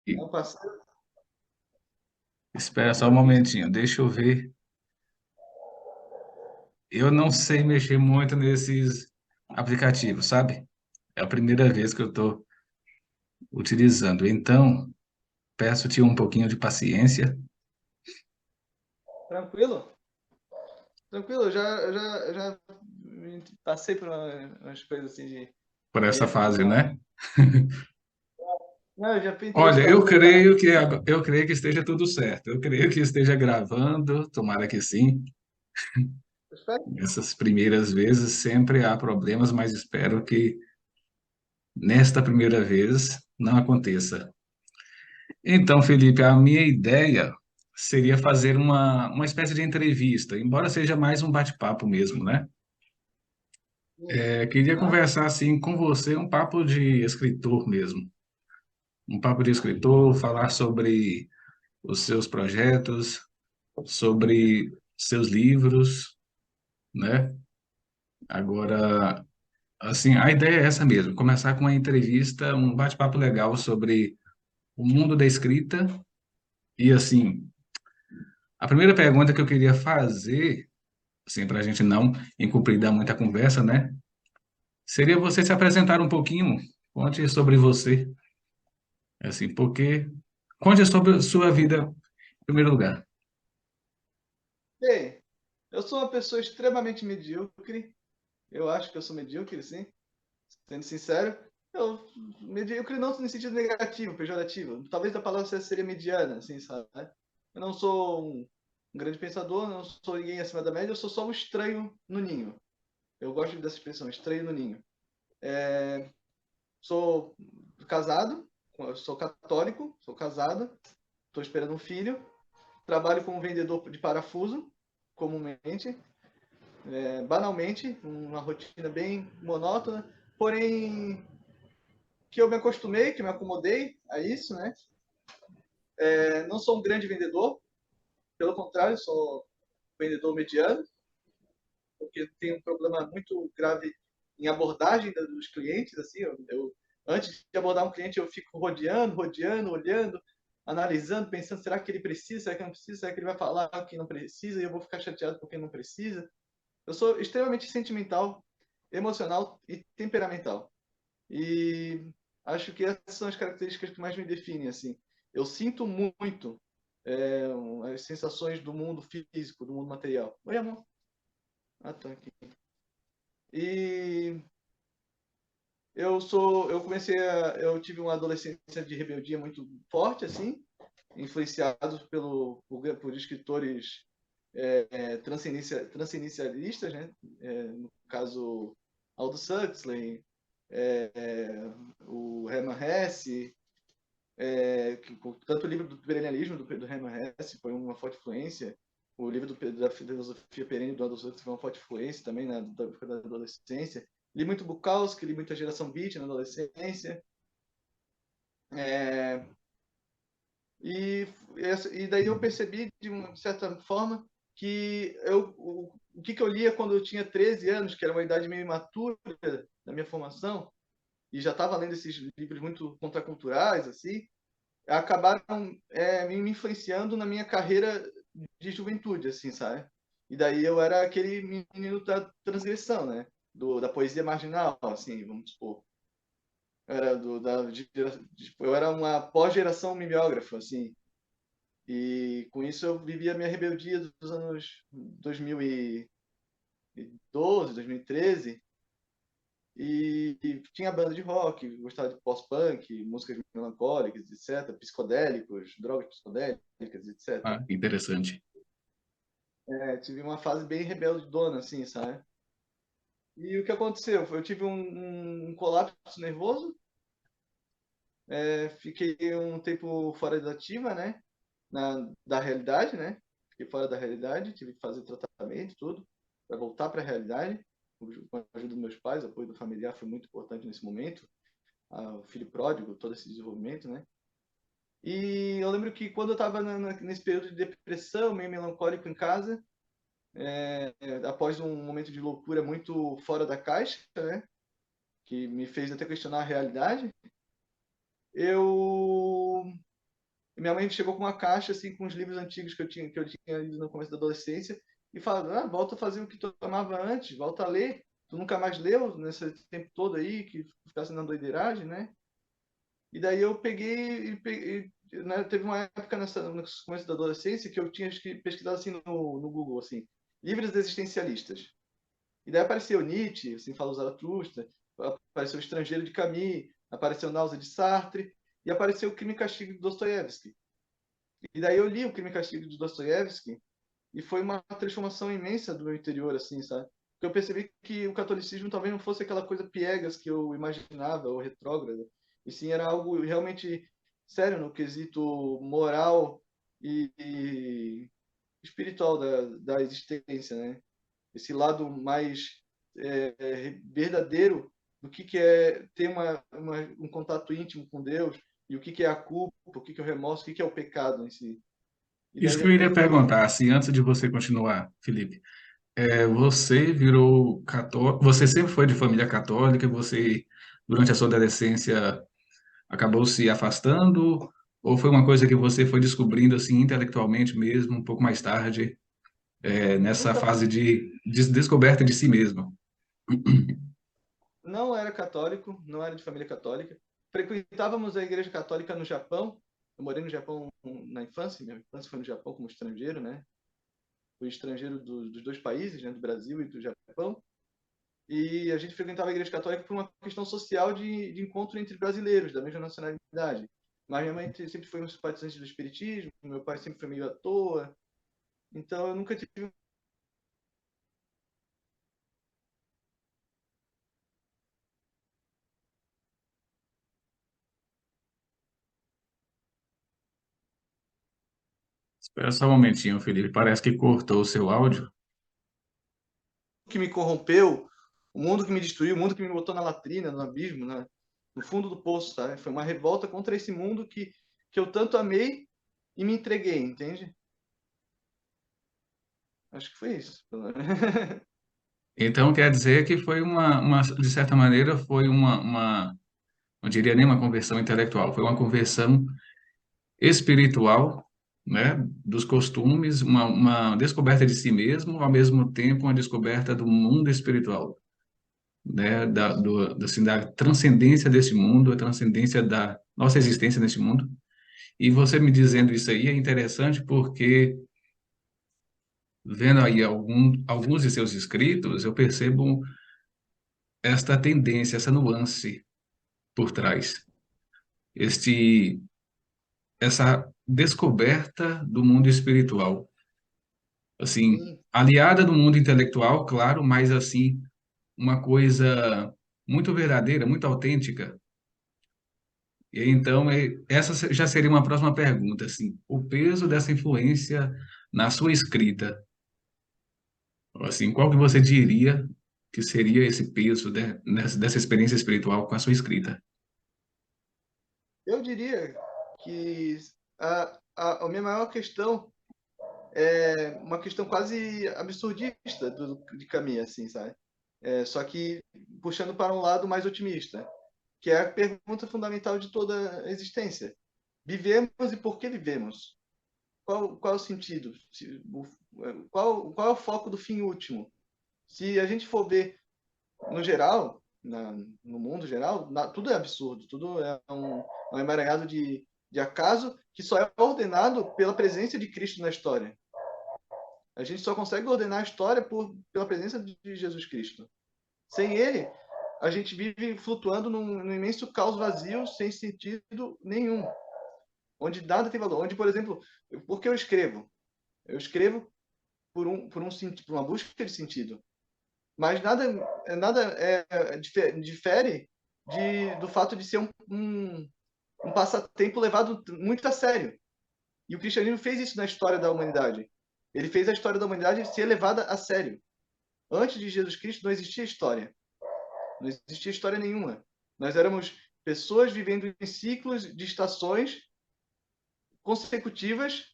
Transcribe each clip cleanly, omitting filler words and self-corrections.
E Não, parceiro, espera só um momentinho, deixa eu ver. Eu não sei mexer muito nesses aplicativos, sabe? É a primeira vez que eu estou utilizando. Então, peço-te um pouquinho de paciência tranquilo? Tranquilo, eu já passei por umas coisas assim por de essa erro de fase, usuário. né? Não, eu já tentei Olha, instalar um para. eu creio que esteja tudo certo. Eu creio que esteja gravando, tomara que sim. Essas primeiras vezes sempre há problemas, mas espero que nesta primeira vez não aconteça. Então, Felipe, a minha ideia seria fazer uma espécie de entrevista, embora seja mais um bate-papo mesmo, né? Queria Aham. conversar assim com você, um papo de escritor mesmo. Um papo de escritor, falar sobre os seus projetos, sobre seus livros, né? Agora, assim, a ideia é essa mesmo, começar com uma entrevista, um bate-papo legal sobre o mundo da escrita. E assim, a primeira pergunta que eu queria fazer, assim, para a gente não dar muita conversa, né? Seria você se apresentar um pouquinho, conte sobre você, assim, porque conte sobre a sua vida em primeiro lugar. Ei, eu sou uma pessoa extremamente medíocre. Eu acho que eu sou medíocre, sim. Sendo sincero, eu medíocre não no sentido negativo, pejorativo. Talvez a palavra seria mediana, assim, sabe? Eu não sou um grande pensador, não sou ninguém acima da média, eu sou só um estranho no ninho. Eu gosto dessa expressão, estranho no ninho. Sou casado, sou católico, sou casado, estou esperando um filho, trabalho como vendedor de parafuso, comumente, banalmente, uma rotina bem monótona, porém que eu me acostumei, que me acomodei a isso, né? Não sou um grande vendedor, pelo contrário, sou um vendedor mediano, porque tenho um problema muito grave em abordagem dos clientes, assim, antes de abordar um cliente eu fico rodeando, olhando, analisando, pensando, será que ele precisa, será que não precisa, será que ele vai falar que não precisa e eu vou ficar chateado porque não precisa. Eu sou extremamente sentimental, emocional e temperamental. E acho que essas são as características que mais me definem, assim. Eu sinto muito as sensações do mundo físico, do mundo material. Oi, amor. Ah, tô aqui. E eu tive uma adolescência de rebeldia muito forte, assim, influenciados por escritores transcendencialistas, né? No caso, Aldous Huxley, o Hermann Hesse, tanto o livro do perennialismo do Hermann Hesse foi uma forte influência, o livro da filosofia perene do Aldous Huxley foi uma forte influência também da época da adolescência. Li muito Bukowski, li muita geração Beat na adolescência. É, e daí eu percebi, de uma certa forma, que o que eu lia quando eu tinha 13 anos, que era uma idade meio imatura da minha formação, e já estava lendo esses livros muito contraculturais, assim, acabaram me influenciando na minha carreira de juventude, assim, sabe? E daí eu era aquele menino da transgressão, né? Da poesia marginal, assim, vamos supor. Era eu era uma pós-geração mimeógrafa, assim. E com isso eu vivia a minha rebeldia dos anos 2012, 2013. E tinha banda de rock, gostava de post-punk, músicas melancólicas, etc., psicodélicos, drogas psicodélicas, etc. Ah, interessante. Tive uma fase bem rebelde dona, assim, sabe? E o que aconteceu? Eu tive um colapso nervoso, fiquei um tempo fora da ativa, né? Da realidade, né? Fiquei fora da realidade, tive que fazer tratamento, tudo, para voltar para a realidade. Com a ajuda dos meus pais, o apoio do familiar foi muito importante nesse momento. O filho pródigo, todo esse desenvolvimento, né? E eu lembro que quando eu estava nesse período de depressão, meio melancólico em casa, após um momento de loucura muito fora da caixa, né? Que me fez até questionar a realidade, eu E minha mãe chegou com uma caixa assim com os livros antigos que eu tinha lido no começo da adolescência e falou: "Ah, volta a fazer o que tu amava antes, volta a ler. Tu nunca mais leu nesse tempo todo aí que ficasse na doideiragem, né?" E daí eu peguei, né, teve uma época no começo da adolescência que eu tinha pesquisado assim no Google assim, livros existencialistas. E daí apareceu Nietzsche, assim fala o Zaratustra, apareceu O Estrangeiro de Camus, apareceu Náusea de Sartre e apareceu O Crime e Castigo de Dostoiévski. E daí eu li O Crime e Castigo de Dostoiévski e foi uma transformação imensa do meu interior, assim, sabe? Porque eu percebi que o catolicismo talvez não fosse aquela coisa piegas que eu imaginava, ou retrógrada, e sim era algo realmente sério no quesito moral e espiritual da existência, né? Esse lado mais verdadeiro do que é ter um contato íntimo com Deus e o que é a culpa, o que é o remorso, o que é o pecado em si. E Isso daí que eu iria eu perguntar, assim, antes de você continuar, Felipe. Você virou católico, você sempre foi de família católica, você, durante a sua adolescência, acabou se afastando, ou foi uma coisa que você foi descobrindo, assim, intelectualmente mesmo, um pouco mais tarde, nessa nunca fase de descoberta de si mesmo? não era católico, não era de família católica. Frequentávamos a igreja católica no Japão. Eu morei no Japão na infância, minha infância foi no Japão como estrangeiro, né? Fui estrangeiro dos dois países, né? Do Brasil e do Japão. E a gente frequentava a igreja católica por uma questão social de encontro entre brasileiros da mesma nacionalidade. Mas minha mãe sempre foi um simpatizante do espiritismo, meu pai sempre foi meio à toa. Então eu nunca tive. Espera só um momentinho, Felipe, parece que cortou o seu áudio. Que me corrompeu, o mundo que me destruiu, o mundo que me botou na latrina, no abismo, no fundo do poço, sabe? Foi uma revolta contra esse mundo que eu tanto amei e me entreguei, entende? Acho que foi isso. Então, quer dizer que foi de certa maneira, foi não diria nem uma conversão intelectual, foi uma conversão espiritual, né, dos costumes, uma descoberta de si mesmo, ao mesmo tempo uma descoberta do mundo espiritual, né, Isso. assim, da transcendência desse mundo, a transcendência da nossa existência nesse mundo. E você me dizendo isso aí é interessante porque, vendo aí alguns de seus escritos, eu percebo esta tendência, essa nuance por trás, este, essa descoberta do mundo espiritual, assim, Sim. aliada do mundo intelectual, claro, mas assim, uma coisa muito verdadeira, muito autêntica. E então, essa já seria uma próxima pergunta, assim, o peso dessa influência na sua escrita, assim, qual que você diria que seria esse peso dessa experiência espiritual com a sua escrita? Eu diria que a minha maior questão é uma questão quase absurdista de Camus, assim, sabe? Só que puxando para um lado mais otimista, que é a pergunta fundamental de toda a existência. Vivemos e por que vivemos? Qual é o sentido? Qual é o foco do fim último? Se a gente for ver no geral, no mundo geral, tudo é absurdo, tudo é um emaranhado de acaso que só é ordenado pela presença de Cristo na história. A gente só consegue ordenar a história pela presença de Jesus Cristo. Sem ele, a gente vive flutuando num imenso caos vazio, sem sentido nenhum, onde nada tem valor. Onde, por exemplo, por que eu escrevo? Eu escrevo por uma busca de sentido. Mas nada difere do fato de ser um passatempo levado muito a sério. E o cristianismo fez isso na história da humanidade. Ele fez a história da humanidade ser levada a sério. Antes de Jesus Cristo não existia história. Não existia história nenhuma. Nós éramos pessoas vivendo em ciclos de estações consecutivas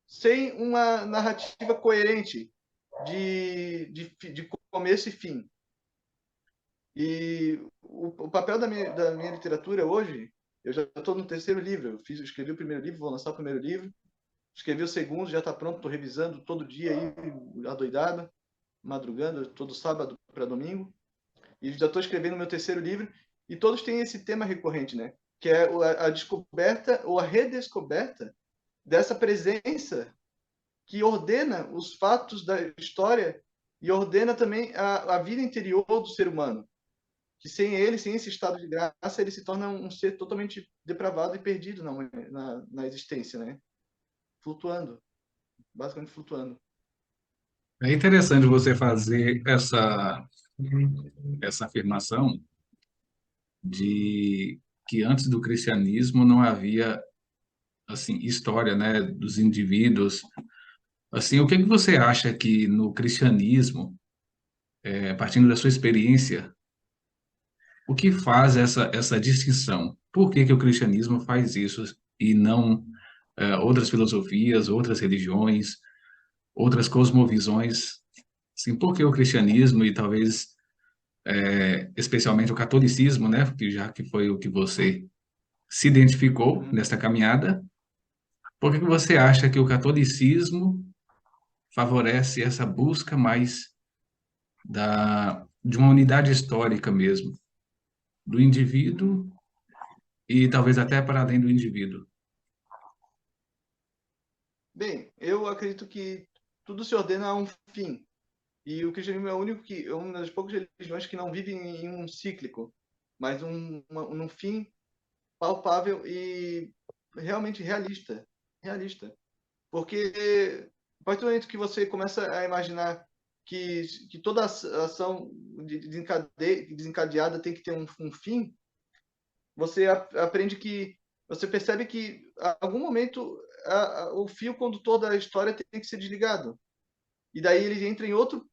sem uma narrativa coerente de começo e fim. E o papel da minha literatura hoje Eu já estou no terceiro livro. Escrevi o primeiro livro, vou lançar o primeiro livro. Escrevi o segundo, já está pronto, estou revisando todo dia aí, adoidado, madrugando, todo sábado para domingo. E já estou escrevendo meu terceiro livro. E todos têm esse tema recorrente, né? Que é a descoberta ou a redescoberta dessa presença que ordena os fatos da história e ordena também a vida interior do ser humano. Que sem ele, sem esse estado de graça, ele se torna um ser totalmente depravado e perdido na existência, né? Flutuando, basicamente flutuando. É interessante você fazer essa afirmação de que antes do cristianismo não havia assim história, né, dos indivíduos. Assim, o que que você acha que no cristianismo, partindo da sua experiência, o que faz essa distinção? Por que que o cristianismo faz isso e não outras filosofias, outras religiões, outras cosmovisões? Assim, por que o cristianismo e talvez especialmente o catolicismo, né, que já que foi o que você se identificou Uhum. nesta caminhada, por que que você acha que o catolicismo favorece essa busca mais de uma unidade histórica mesmo, do indivíduo e talvez até para além do indivíduo? Bem, eu acredito que tudo se ordena a um fim. E o cristianismo é uma das poucas religiões que não vive em um cíclico, mas num fim palpável e realmente realista. Realista. Porque a partir do momento que você começa a imaginar que toda ação desencadeada tem que ter um fim, você aprende que você percebe que a algum momento o fio condutor da história tem que ser desligado. E daí ele entra em outro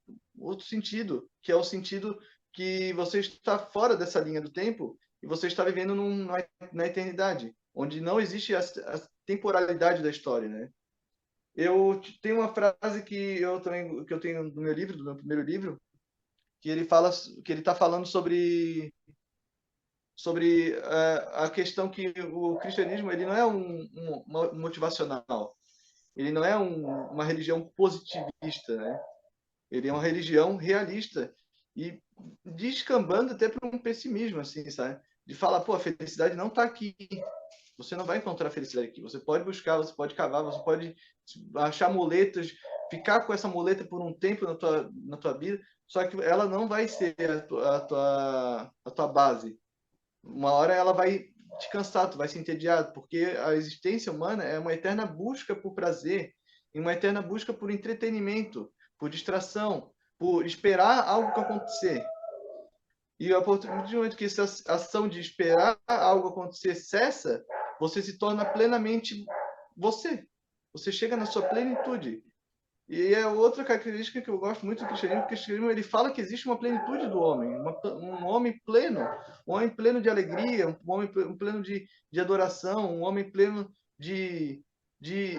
sentido, que é o sentido que você está fora dessa linha do tempo e você está vivendo na eternidade, onde não existe a temporalidade da história, né? Eu tenho uma frase que eu tenho no meu livro, do meu primeiro livro, que ele fala que ele está falando sobre a questão que o cristianismo ele não é uma motivacional, ele não é uma religião positivista, né? Ele é uma religião realista e descambando até para um pessimismo, assim, sabe? De falar, pô, a felicidade não está aqui. Você não vai encontrar a felicidade aqui. Você pode buscar, você pode cavar, você pode achar muletas, ficar com essa muleta por um tempo na tua vida, só que ela não vai ser a tua base. Uma hora ela vai te cansar, tu vai se entediar, porque a existência humana é uma eterna busca por prazer, e uma eterna busca por entretenimento, por distração, por esperar algo acontecer. E a partir do momento que essa ação de esperar algo acontecer cessa, você se torna plenamente você. Você chega na sua plenitude. E é outra característica que eu gosto muito do cristianismo, porque o cristianismo ele fala que existe uma plenitude do homem, um homem pleno, um homem pleno de alegria, um homem pleno de adoração, um homem pleno de, de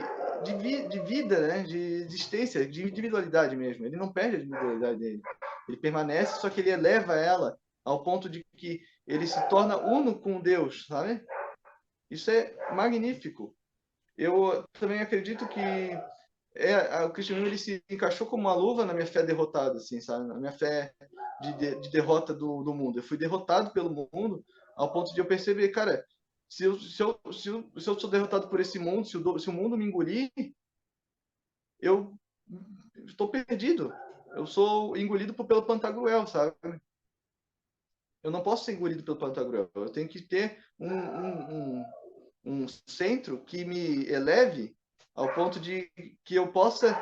vida, né? De existência, de individualidade mesmo. Ele não perde a individualidade dele. Ele permanece, só que ele eleva ela ao ponto de que ele se torna uno com Deus, sabe? Isso é magnífico. Eu também acredito que o cristianismo ele se encaixou como uma luva na minha fé derrotada, assim, sabe? Na minha fé de derrota do mundo. Eu fui derrotado pelo mundo ao ponto de eu perceber, cara, se eu sou derrotado por esse mundo, se o mundo me engolir, eu estou perdido. Eu sou engolido pelo Pantagruel, sabe? Eu não posso ser engolido pelo Pantagruel. Eu tenho que ter um centro que me eleve ao ponto de que eu possa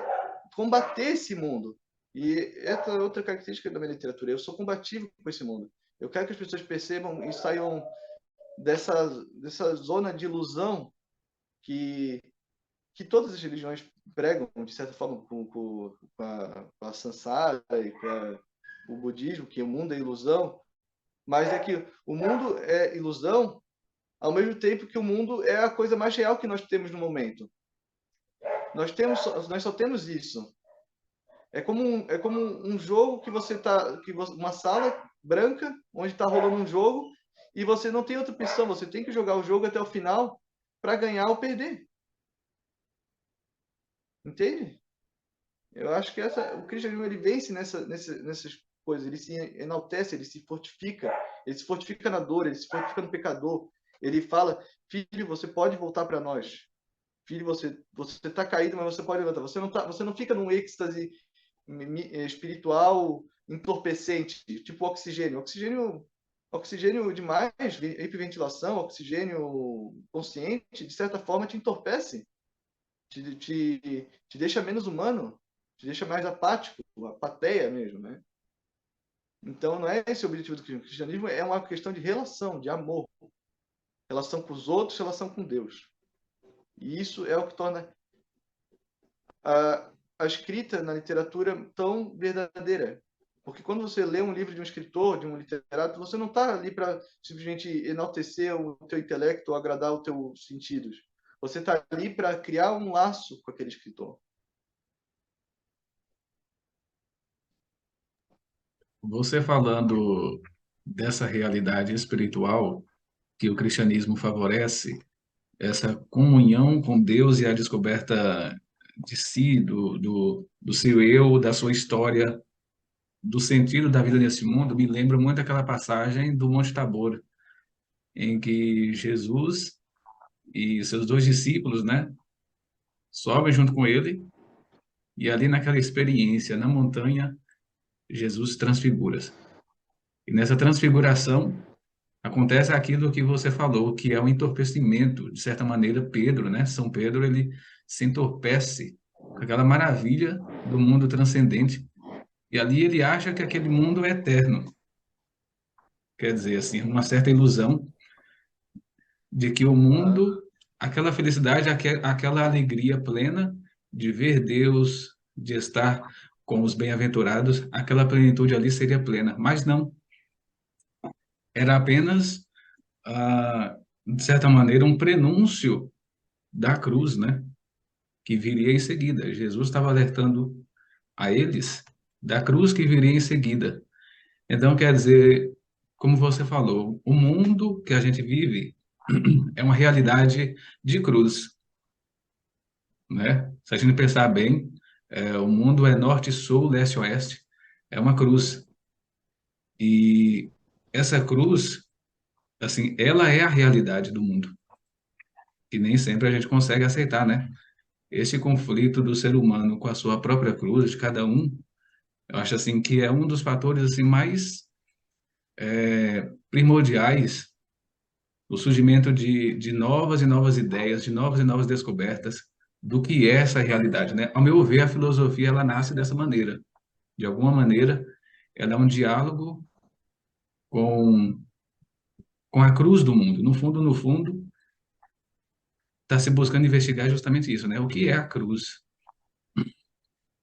combater esse mundo. E essa é outra característica da minha literatura. Eu sou combativo com esse mundo. Eu quero que as pessoas percebam e saiam dessa zona de ilusão que todas as religiões pregam, de certa forma, com a Sansara e com o budismo, que o mundo é ilusão. Mas é que o mundo é ilusão ao mesmo tempo que o mundo é a coisa mais real que nós temos no momento. Nós só temos isso. É como um jogo uma sala branca onde está rolando um jogo E você não tem outra opção, você tem que jogar o jogo até o final para ganhar ou perder. Entende? Eu acho que o cristianismo ele vence nessas coisas, ele se enaltece, ele se fortifica na dor, ele se fortifica no pecador. Ele fala: filho, você pode voltar para nós. Filho, você está caído, mas você pode levantar. Você não fica num êxtase espiritual entorpecente, tipo oxigênio. Oxigênio demais, hiperventilação, oxigênio consciente, de certa forma te entorpece, te deixa menos humano, te deixa mais apático, apatia mesmo, né? Então não é esse o objetivo do cristianismo. O cristianismo é uma questão de relação, de amor, relação com os outros, relação com Deus. E isso é o que torna a escrita na literatura tão verdadeira. Porque quando você lê um livro de um escritor, de um literato, você não está ali para simplesmente enaltecer o teu intelecto ou agradar os teus sentidos. Você está ali para criar um laço com aquele escritor. Você falando dessa realidade espiritual que o cristianismo favorece, essa comunhão com Deus e a descoberta de si, do seu eu, da sua história, do sentido da vida nesse mundo, me lembra muito aquela passagem do Monte Tabor, em que Jesus e seus dois discípulos, né, sobem junto com ele, e ali naquela experiência na montanha, Jesus transfigura. E nessa transfiguração acontece aquilo que você falou, que é o entorpecimento, de certa maneira, Pedro, né? São Pedro, ele se entorpece com aquela maravilha do mundo transcendente, e ali ele acha que aquele mundo é eterno. Quer dizer, assim, uma certa ilusão de que o Ah, mundo, aquela felicidade, aquela alegria plena de ver Deus, de estar com os bem-aventurados, aquela plenitude ali seria plena. Mas não, era apenas, de certa maneira, um prenúncio da cruz, né? Que viria em seguida. Jesus estava alertando a eles da cruz que viria em seguida. Então, quer dizer, como você falou, o mundo que a gente vive é uma realidade de cruz, né? Se a gente pensar bem, o mundo é norte, sul, leste, oeste, é uma cruz. E essa cruz, assim, ela é a realidade do mundo, que nem sempre a gente consegue aceitar, né? Esse conflito do ser humano com a sua própria cruz, de cada um, eu acho assim que é um dos fatores assim mais primordiais o surgimento de novas e novas ideias, de novas e novas descobertas do que é essa realidade, né? Ao meu ver, a filosofia ela nasce dessa maneira. De alguma maneira, ela é um diálogo com com a cruz do mundo. No fundo, está se buscando investigar justamente isso, né? O que é a cruz,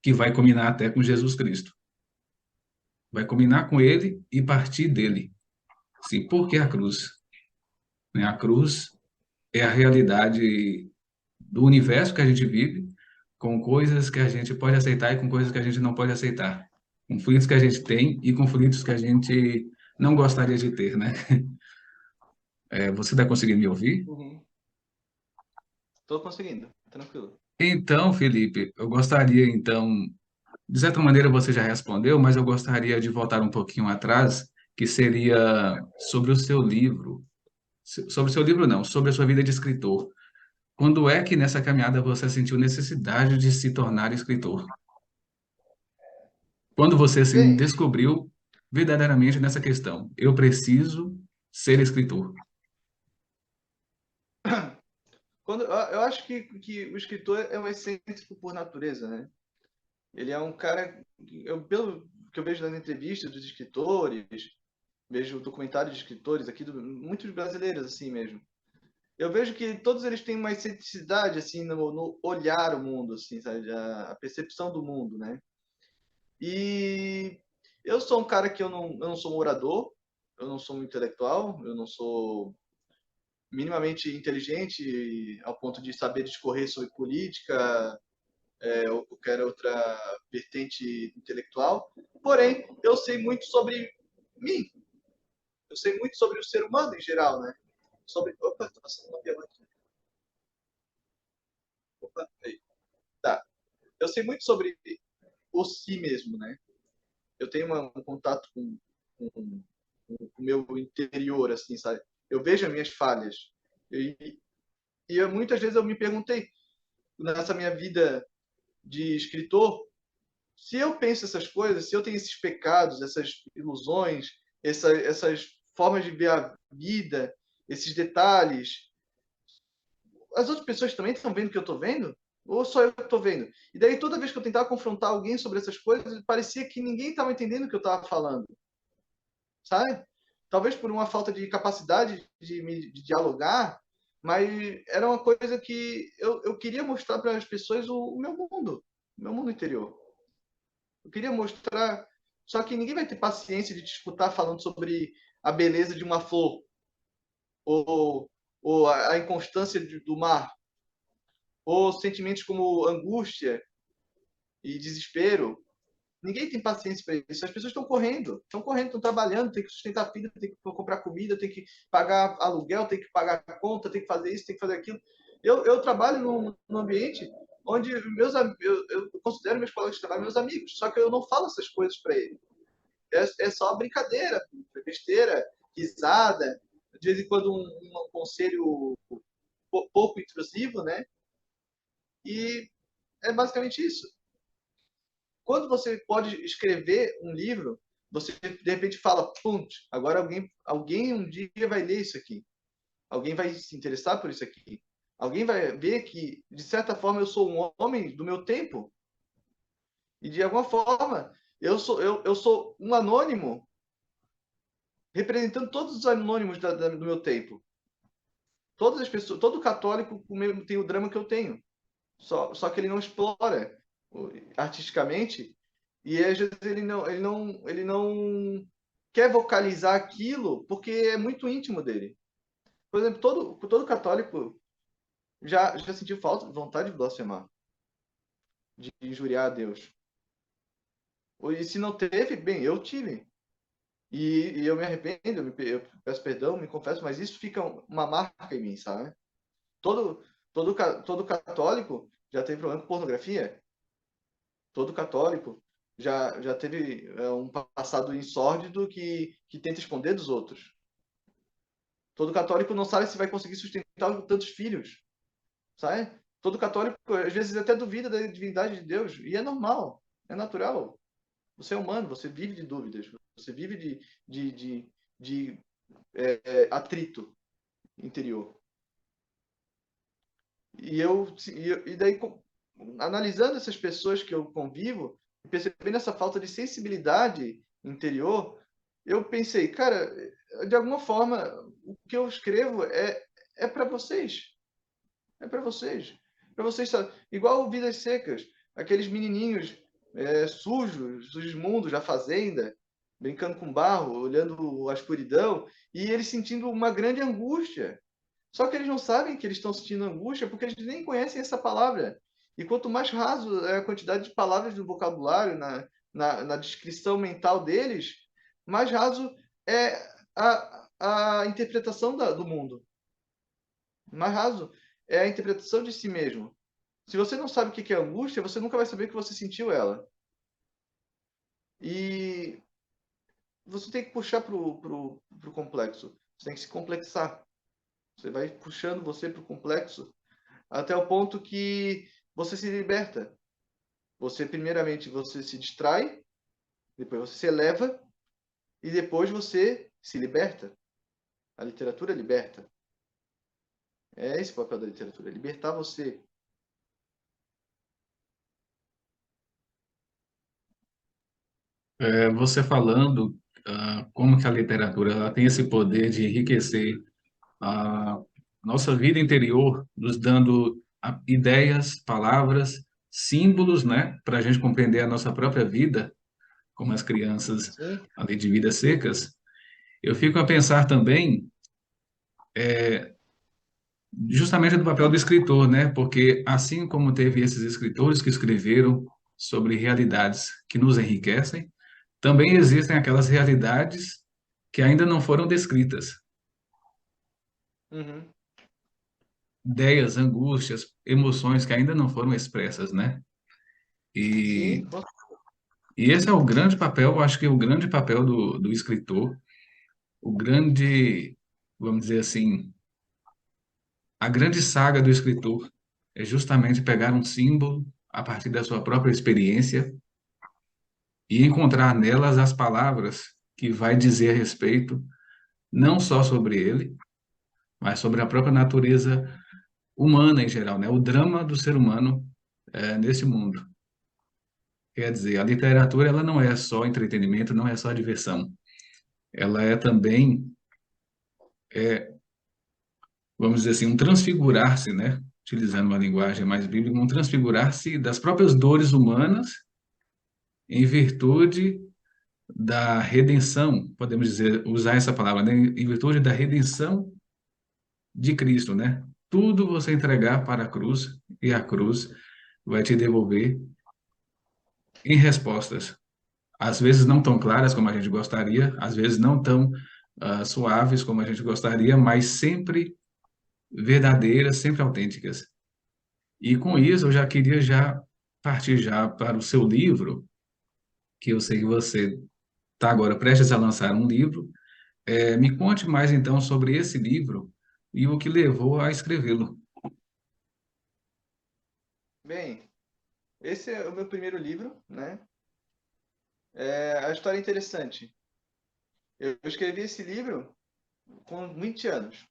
que vai combinar até com Jesus Cristo. Vai combinar com ele e partir dele. Sim, por que a cruz? Né? A cruz é a realidade do universo que a gente vive, com coisas que a gente pode aceitar e com coisas que a gente não pode aceitar. Conflitos que a gente tem e conflitos que a gente não gostaria de ter, né? Você está conseguindo me ouvir? uhum. Tô conseguindo, tranquilo. Então, Felipe, eu gostaria, então, de certa maneira você já respondeu, mas eu gostaria de voltar um pouquinho atrás, que seria sobre o seu livro. Sobre o seu livro, não, sobre a sua vida de escritor. Quando é que nessa caminhada você sentiu necessidade de se tornar escritor? Quando você se Bem, descobriu verdadeiramente nessa questão, eu preciso ser escritor. eu acho que o escritor é um excêntrico por natureza, né? Ele é um cara, pelo que eu vejo nas entrevistas dos escritores, vejo documentários de escritores aqui, muitos brasileiros assim mesmo. Eu vejo que todos eles têm uma excentricidade assim no olhar o mundo, assim, sabe? A percepção do mundo, né? E eu sou um cara que eu não sou um orador, eu não sou um intelectual, eu não sou minimamente inteligente ao ponto de saber discorrer sobre política, ou qualquer outra vertente intelectual. Porém, eu sei muito sobre mim. Eu sei muito sobre o ser humano em geral, né? Sobre. Opa, estou passando uma avião aqui. Opa, aí. Tá. Eu sei muito sobre o si mesmo, né? Eu tenho um contato com o meu interior, assim, sabe? Eu vejo as minhas falhas. E muitas vezes eu me perguntei, nessa minha vida de escritor, se eu penso essas coisas, se eu tenho esses pecados, essas ilusões, essas formas de ver a vida, esses detalhes, as outras pessoas também estão vendo o que eu estou vendo? Ou só eu que estou vendo? E daí, toda vez que eu tentava confrontar alguém sobre essas coisas, parecia que ninguém estava entendendo o que eu estava falando, sabe? Talvez por uma falta de capacidade de dialogar, mas era uma coisa que eu queria mostrar para as pessoas o meu mundo interior. Eu queria mostrar, só que ninguém vai ter paciência de te escutar falando sobre a beleza de uma flor ou, ou a inconstância do mar, ou sentimentos como angústia e desespero. Ninguém tem paciência para isso. As pessoas estão correndo, estão trabalhando, tem que sustentar a filha, tem que comprar comida, tem que pagar aluguel, tem que pagar conta, tem que fazer isso, tem que fazer aquilo. Eu trabalho num ambiente onde eu considero meus colegas de trabalho meus amigos, só que eu não falo essas coisas para eles. É só brincadeira, besteira, risada, de vez em quando um conselho pouco intrusivo, né? E é basicamente isso. Quando você pode escrever um livro, você de repente fala, ponto, agora alguém um dia vai ler isso aqui. Alguém vai se interessar por isso aqui. Alguém vai ver que, de certa forma, eu sou um homem do meu tempo. E, de alguma forma, eu sou um anônimo representando todos os anônimos do meu tempo. Todas as pessoas, todo católico tem o drama que eu tenho. Só que ele não explora artisticamente e às vezes ele não quer vocalizar aquilo porque é muito íntimo dele. Por exemplo, todo católico já sentiu vontade de blasfemar, de injuriar a Deus. E se não teve, bem, eu tive. E eu me arrependo, eu peço perdão, me confesso, mas isso fica uma marca em mim, sabe? Todo, todo católico já teve problema com pornografia. Todo católico já teve um passado insórdido que tenta esconder dos outros. Todo católico não sabe se vai conseguir sustentar tantos filhos, sabe? Todo católico, às vezes, até duvida da divindade de Deus. E é normal, é natural. Você é humano, você vive de dúvidas, você vive de atrito interior. E daí, analisando essas pessoas que eu convivo, percebendo essa falta de sensibilidade interior, eu pensei, cara, de alguma forma, o que eu escrevo é para vocês. É para vocês. Para vocês, igual Vidas Secas, aqueles menininhos sujos, mundos da fazenda, brincando com barro, olhando a escuridão, e eles sentindo uma grande angústia. Só que eles não sabem que eles estão sentindo angústia porque eles nem conhecem essa palavra. E quanto mais raso é a quantidade de palavras do vocabulário na descrição mental deles, mais raso é a interpretação do mundo. Mais raso é a interpretação de si mesmo. Se você não sabe o que é angústia, você nunca vai saber que você sentiu ela. E você tem que puxar pro complexo. Você tem que se complexar. Você vai puxando você pro complexo até o ponto que você se liberta. Você, primeiramente, você se distrai, depois você se eleva e depois você se liberta. A literatura liberta. É esse o papel da literatura, libertar você. Você falando como que a literatura ela tem esse poder de enriquecer a nossa vida interior, nos dando ideias, palavras, símbolos, né, para a gente compreender a nossa própria vida, como as crianças Sim, ali de vidas secas. Eu fico a pensar também justamente do papel do escritor, né, porque assim como teve esses escritores que escreveram sobre realidades que nos enriquecem, também existem aquelas realidades que ainda não foram descritas. Uhum. Ideias, angústias, emoções que ainda não foram expressas, né? Sim, E, e esse é o grande papel, eu acho que é o grande papel do escritor, o grande, vamos dizer assim, a grande saga do escritor é justamente pegar um símbolo a partir da sua própria experiência e encontrar nelas as palavras que vai dizer a respeito não só sobre ele, mas sobre a própria natureza humana em geral, né? O drama do ser humano nesse mundo. Quer dizer, a literatura ela não é só entretenimento, não é só diversão. Ela é também, vamos dizer assim, um transfigurar-se, né? Utilizando uma linguagem mais bíblica, um transfigurar-se das próprias dores humanas em virtude da redenção, podemos dizer, usar essa palavra, né? Em virtude da redenção de Cristo, né? Tudo você entregar para a cruz e a cruz vai te devolver em respostas, às vezes não tão claras como a gente gostaria, às vezes não tão suaves como a gente gostaria, mas sempre verdadeiras, sempre autênticas. E com isso eu já queria já partir já para o seu livro, que eu sei que você está agora prestes a lançar um livro. Me conte mais então sobre esse livro e o que levou a escrevê-lo. bem, esse é o meu primeiro livro, né? A história é interessante. Eu escrevi esse livro com 20 anos,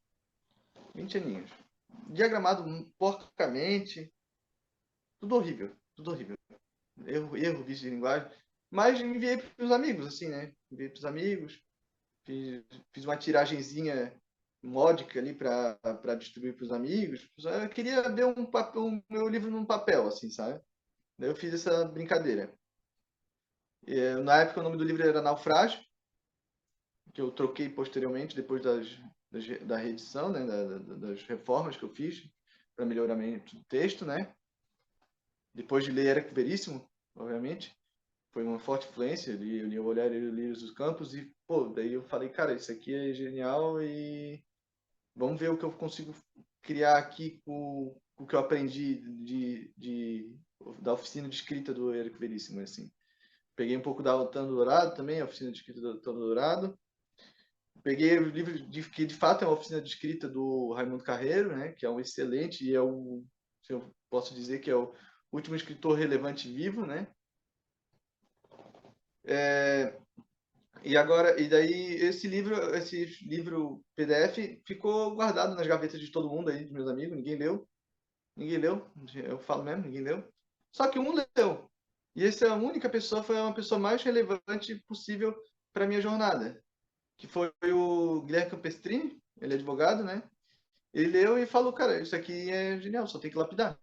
20 aninhos. Diagramado porcamente, tudo horrível, tudo horrível. Erro, vício de linguagem. Mas enviei para os amigos, assim, né? Enviei para os amigos, fiz, fiz uma tiragenzinha módica ali para distribuir para os amigos. Eu queria ver um meu livro num papel, assim, sabe? Daí eu fiz essa brincadeira. Na época o nome do livro era Naufrágio, que eu troquei posteriormente, depois da reedição, né? Das reformas que eu fiz para melhoramento do texto, né? Depois de ler Érico Veríssimo, obviamente. Foi uma forte influência, eu li o Olhar e Lírios dos Campos e, pô, daí eu falei, cara, isso aqui é genial e vamos ver o que eu consigo criar aqui com o que eu aprendi da oficina de escrita do Érico Veríssimo, assim. Peguei um pouco da Otando Dourado também, a oficina de escrita do Otando Dourado. Peguei o livro que de fato é uma oficina de escrita do Raimundo Carreiro, né, que é um excelente e se eu posso dizer que é o último escritor relevante vivo, né? É, e daí esse livro PDF ficou guardado nas gavetas de todo mundo aí, dos meus amigos, ninguém leu, eu falo mesmo, ninguém leu. Só que um leu. E essa é a única pessoa, foi uma pessoa mais relevante possível para minha jornada, que foi o Guilherme Campestrini, ele é advogado, né? Ele leu e falou, cara, isso aqui é genial, só tem que lapidar.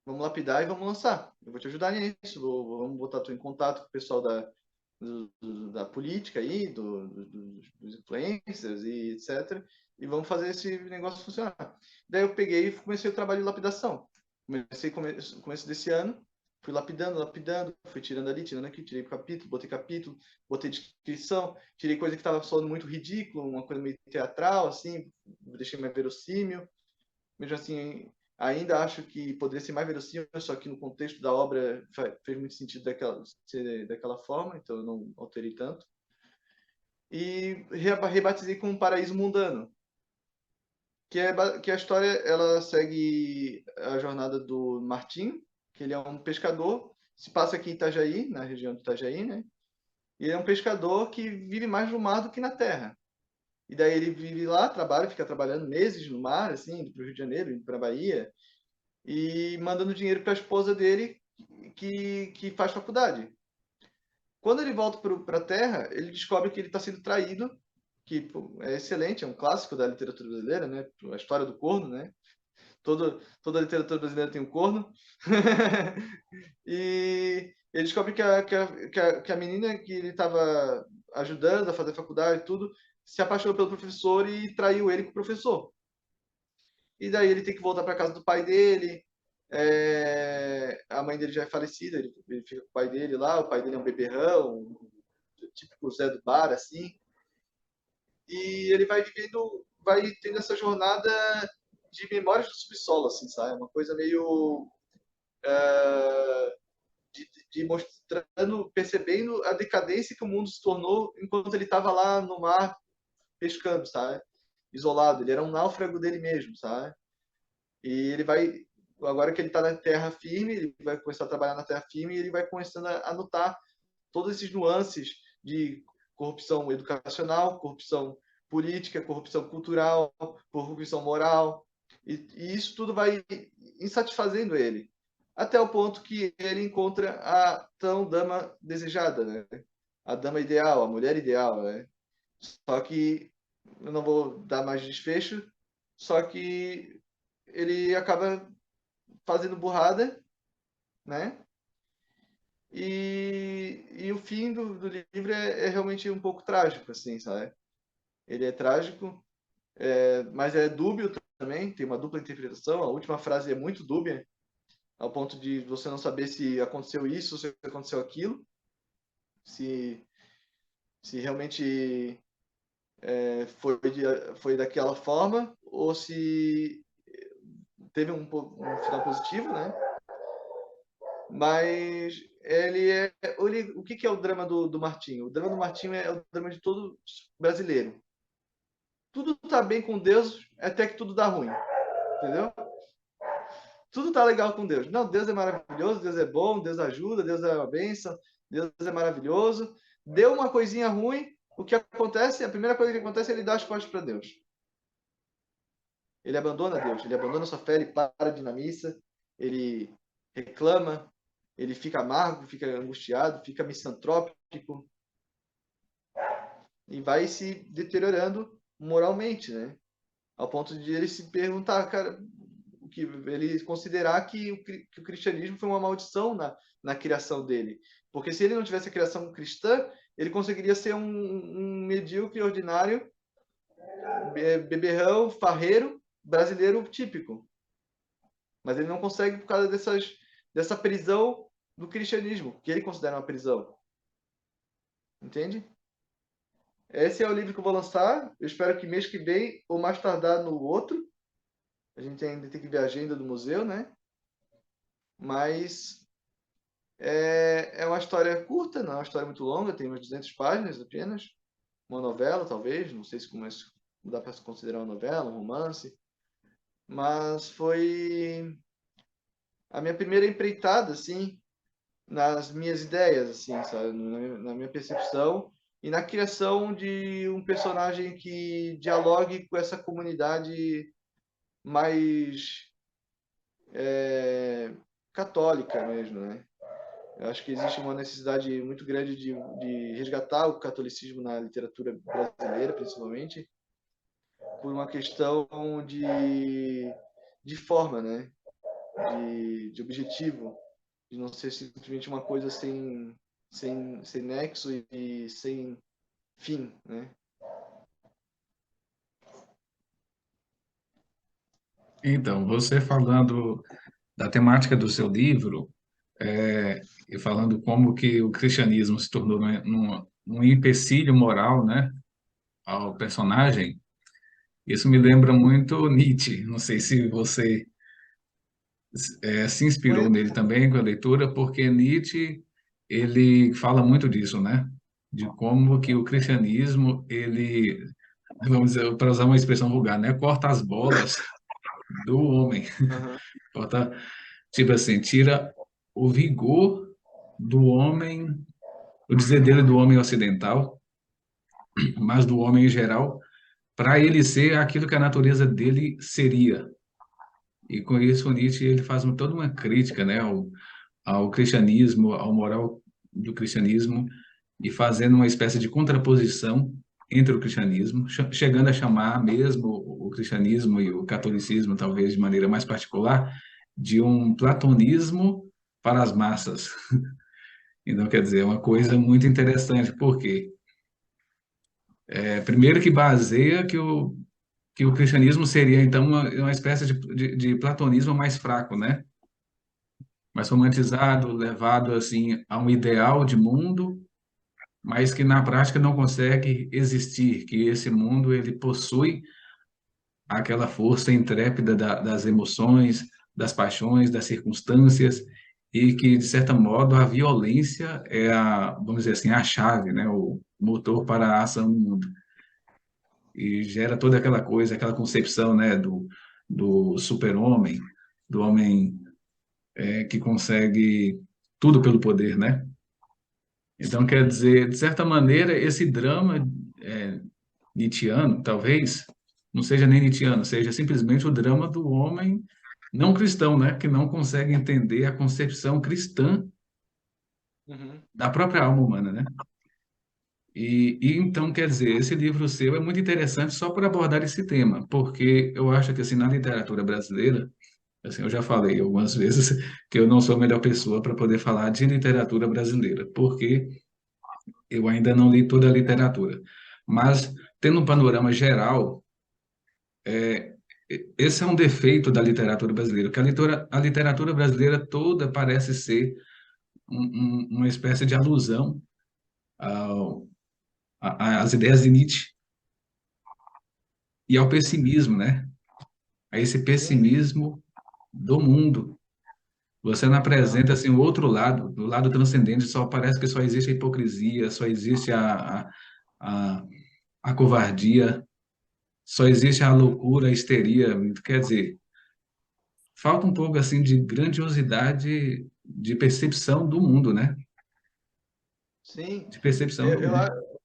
Vamos lapidar e vamos lançar. Eu vou te ajudar nisso, vamos botar tu em contato com o pessoal da política aí, dos influencers e etc. E vamos fazer esse negócio funcionar. Daí eu peguei e comecei o trabalho de lapidação. Comecei começo desse ano, fui lapidando, fui tirando ali, tirando aqui, tirei capítulo, botei descrição, tirei coisa que estava soando muito ridículo, uma coisa meio teatral, assim, deixei mais verossímil. Mesmo assim, ainda acho que poderia ser mais verossímil, só que no contexto da obra fez muito sentido ser daquela forma, então eu não alterei tanto. E rebatizei como Paraíso Mundano, que a história ela segue a jornada do Martim, que ele é um pescador, se passa aqui em Itajaí, na região de Itajaí, né? E ele é um pescador que vive mais no mar do que na terra. E daí ele vive lá, fica trabalhando meses no mar, assim, indo para o Rio de Janeiro, indo para a Bahia, e mandando dinheiro para a esposa dele que faz faculdade. Quando ele volta para a Terra, ele descobre que ele está sendo traído, que pô, é excelente, é um clássico da literatura brasileira, né? A história do corno, né? Toda a literatura brasileira tem um corno. E ele descobre que a menina que ele estava ajudando a fazer faculdade e tudo, se apaixonou pelo professor e traiu ele com o professor. E daí ele tem que voltar para casa do pai dele. A mãe dele já é falecida, ele fica com o pai dele lá. O pai dele é um beberrão, um típico Zé do bar, assim. e ele vai vivendo, vai tendo essa jornada de memórias do subsolo, assim, sabe? Uma coisa meio de mostrando, percebendo a decadência que o mundo se tornou enquanto ele estava lá no mar pescando, sabe? Isolado, ele era um náufrago dele mesmo, sabe? E ele vai, agora que ele está na terra firme, ele vai começar a trabalhar na terra firme e ele vai começando a notar todos esses nuances de corrupção educacional, corrupção política, corrupção cultural, corrupção moral, e isso tudo vai insatisfazendo ele, até o ponto que ele encontra a tão dama desejada, né? A dama ideal, a mulher ideal, né? Só que eu não vou dar mais desfecho, só que ele acaba fazendo burrada, né? E o fim do livro é realmente um pouco trágico, assim, sabe? Ele é trágico, mas é dúbio também, tem uma dupla interpretação. A última frase é muito dúbia, ao ponto de você não saber se aconteceu isso ou se aconteceu aquilo, se, se realmente foi daquela forma ou se teve um final positivo, né? Mas o que que é o drama do Martinho? O drama do Martinho é o drama de todo brasileiro. Tudo tá bem com Deus até que tudo dá ruim, entendeu? Tudo tá legal com Deus. Não, Deus é maravilhoso, Deus é bom, Deus ajuda, Deus é uma bênção, Deus é maravilhoso. Deu uma coisinha ruim, o que acontece? A primeira coisa que acontece é ele dar as costas para Deus. Ele abandona Deus, ele abandona sua fé, ele para de ir na missa, ele reclama, ele fica amargo, fica angustiado, fica misantrópico e vai se deteriorando moralmente, né? Ao ponto de ele se perguntar, cara, que ele considerar que o cristianismo foi uma maldição na criação dele. Porque se ele não tivesse a criação cristã, ele conseguiria ser um medíocre, ordinário, beberrão, farreiro, brasileiro típico. Mas ele não consegue por causa dessa prisão do cristianismo, que ele considera uma prisão. Entende? Esse é o livro que eu vou lançar. Eu espero que mês que vem, ou mais tardar no outro. A gente ainda tem que ver a agenda do museu, né? Mas é uma história curta, não é uma história muito longa, tem umas 200 páginas apenas. Uma novela, talvez, não sei se dá para se considerar uma novela, um romance. Mas foi a minha primeira empreitada, assim, nas minhas ideias, assim, sabe? Na minha percepção e na criação de um personagem que dialogue com essa comunidade mais católica mesmo, né? Eu acho que existe uma necessidade muito grande de resgatar o catolicismo na literatura brasileira, principalmente, por uma questão de forma, né? De objetivo, de não ser simplesmente uma coisa sem nexo e sem fim, né? Então, você falando da temática do seu livro, e falando como que o cristianismo se tornou um empecilho moral, né, ao personagem, isso me lembra muito Nietzsche. Não sei se você se inspirou nele Conheço. também com a leitura, porque Nietzsche ele fala muito disso, né? De como que o cristianismo ele, vamos dizer, para usar uma expressão vulgar, né? Corta as bolas do homem, Uhum. corta, tipo assim, tira o vigor do homem, o dizer dele do homem ocidental, mas do homem em geral, para ele ser aquilo que a natureza dele seria. E com isso, Nietzsche ele faz toda uma crítica, né, ao cristianismo, ao moral do cristianismo, e fazendo uma espécie de contraposição entre o cristianismo, chegando a chamar mesmo o cristianismo e o catolicismo, talvez de maneira mais particular, de um platonismo para as massas. Então, quer dizer, é uma coisa muito interessante, porque primeiro que baseia que o cristianismo seria, então, uma espécie de platonismo mais fraco, né? Mais romantizado, levado, assim, a um ideal de mundo, mas que na prática não consegue existir, que esse mundo ele possui aquela força intrépida das emoções, das paixões, das circunstâncias, e que, de certo modo, a violência é vamos dizer assim, a chave, né, o motor para a ação no mundo. E gera toda aquela coisa, aquela concepção, né, do super-homem, do homem que consegue tudo pelo poder, né? Então, quer dizer, de certa maneira, esse drama é, nietzschiano, talvez, não seja nem nietzschiano, seja simplesmente o drama do homem não cristão, né? Que não consegue entender a concepção cristã Uhum. da própria alma humana, né? E então, quer dizer, esse livro seu é muito interessante só por abordar esse tema, porque eu acho que, assim, na literatura brasileira, assim, eu já falei algumas vezes que eu não sou a melhor pessoa para poder falar de literatura brasileira, porque eu ainda não li toda a literatura. Mas, tendo um panorama geral, esse é um defeito da literatura brasileira, que a literatura brasileira toda parece ser uma espécie de alusão ao, às ideias de Nietzsche e ao pessimismo, né? A esse Sim. pessimismo do mundo. Você não Aham. apresenta assim o outro lado, o lado transcendente, só parece que só existe a hipocrisia, só existe a, a covardia, só existe a Uhum. loucura, a histeria. Quer dizer, falta um pouco assim de grandiosidade de percepção do mundo, né? Sim. De percepção Eu, do eu, a- mundo.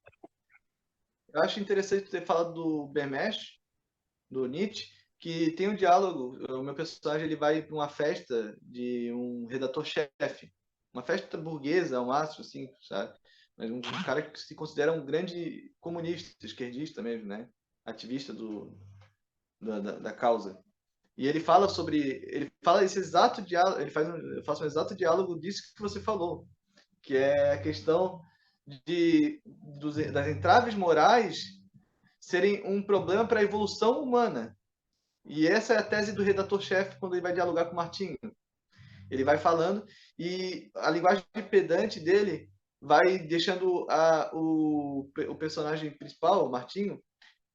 eu acho interessante ter falado do Bemesh, do Nietzsche, que tem um diálogo. O meu personagem ele vai para uma festa de um redator-chefe, uma festa burguesa, ao máximo, assim, sabe? Mas um cara que se considera um grande comunista, esquerdista mesmo, né? Ativista da causa. E ele fala sobre, ele fala esse exato diálogo, eu faço um exato diálogo disso que você falou, que é a questão das entraves morais serem um problema para a evolução humana. E essa é a tese do redator-chefe quando ele vai dialogar com o Martinho. Ele vai falando e a linguagem pedante dele vai deixando o personagem principal, o Martinho,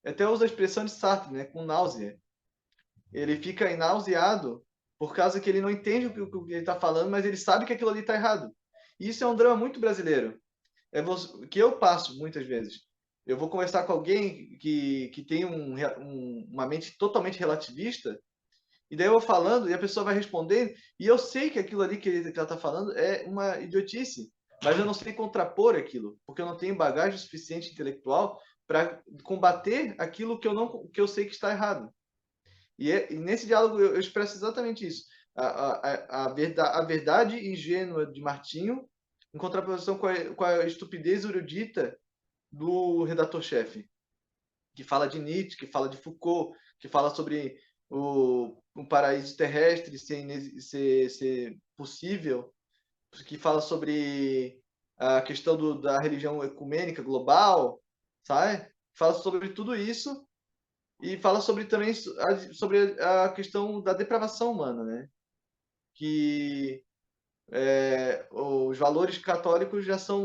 até usa a expressão de Sartre, né, com náusea. Ele fica nauseado por causa que ele não entende o que ele está falando, mas ele sabe que aquilo ali está errado. E isso é um drama muito brasileiro. Que eu passo muitas vezes. Eu vou conversar com alguém que tem uma mente totalmente relativista, e daí eu vou falando, e a pessoa vai respondendo, e eu sei que aquilo ali que ela está falando é uma idiotice, mas eu não sei contrapor aquilo, porque eu não tenho bagagem suficiente intelectual para combater aquilo que eu sei que está errado. E nesse diálogo eu expresso exatamente isso. A verdade ingênua de Martinho, em contraposição com a estupidez erudita do redator-chefe, que fala de Nietzsche, que fala de Foucault, que fala sobre um paraíso terrestre ser possível, que fala sobre a questão da religião ecumênica global, sabe? Fala sobre tudo isso e fala sobre também sobre a questão da depravação humana, né? Que os valores católicos já são.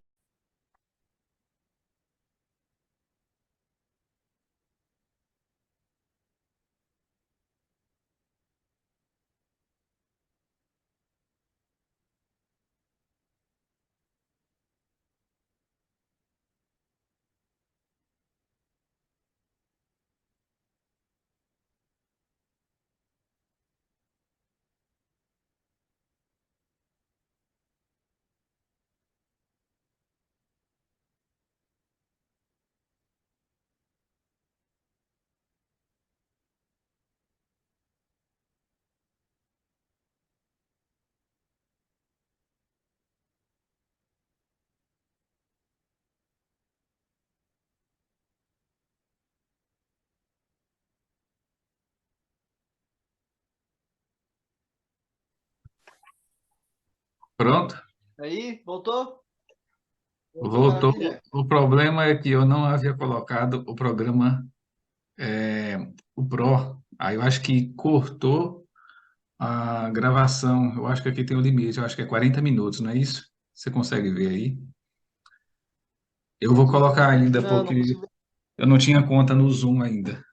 Pronto, Aí, voltou? Voltou, voltou. maravilha. O problema é que eu não havia colocado o programa, o Pro. Aí eu acho que cortou a gravação. Eu acho que aqui tem o limite, eu acho que é 40 minutos, não é isso? Você consegue ver aí? Eu vou colocar ainda Não, não porque consigo ver. eu não tinha conta no Zoom ainda.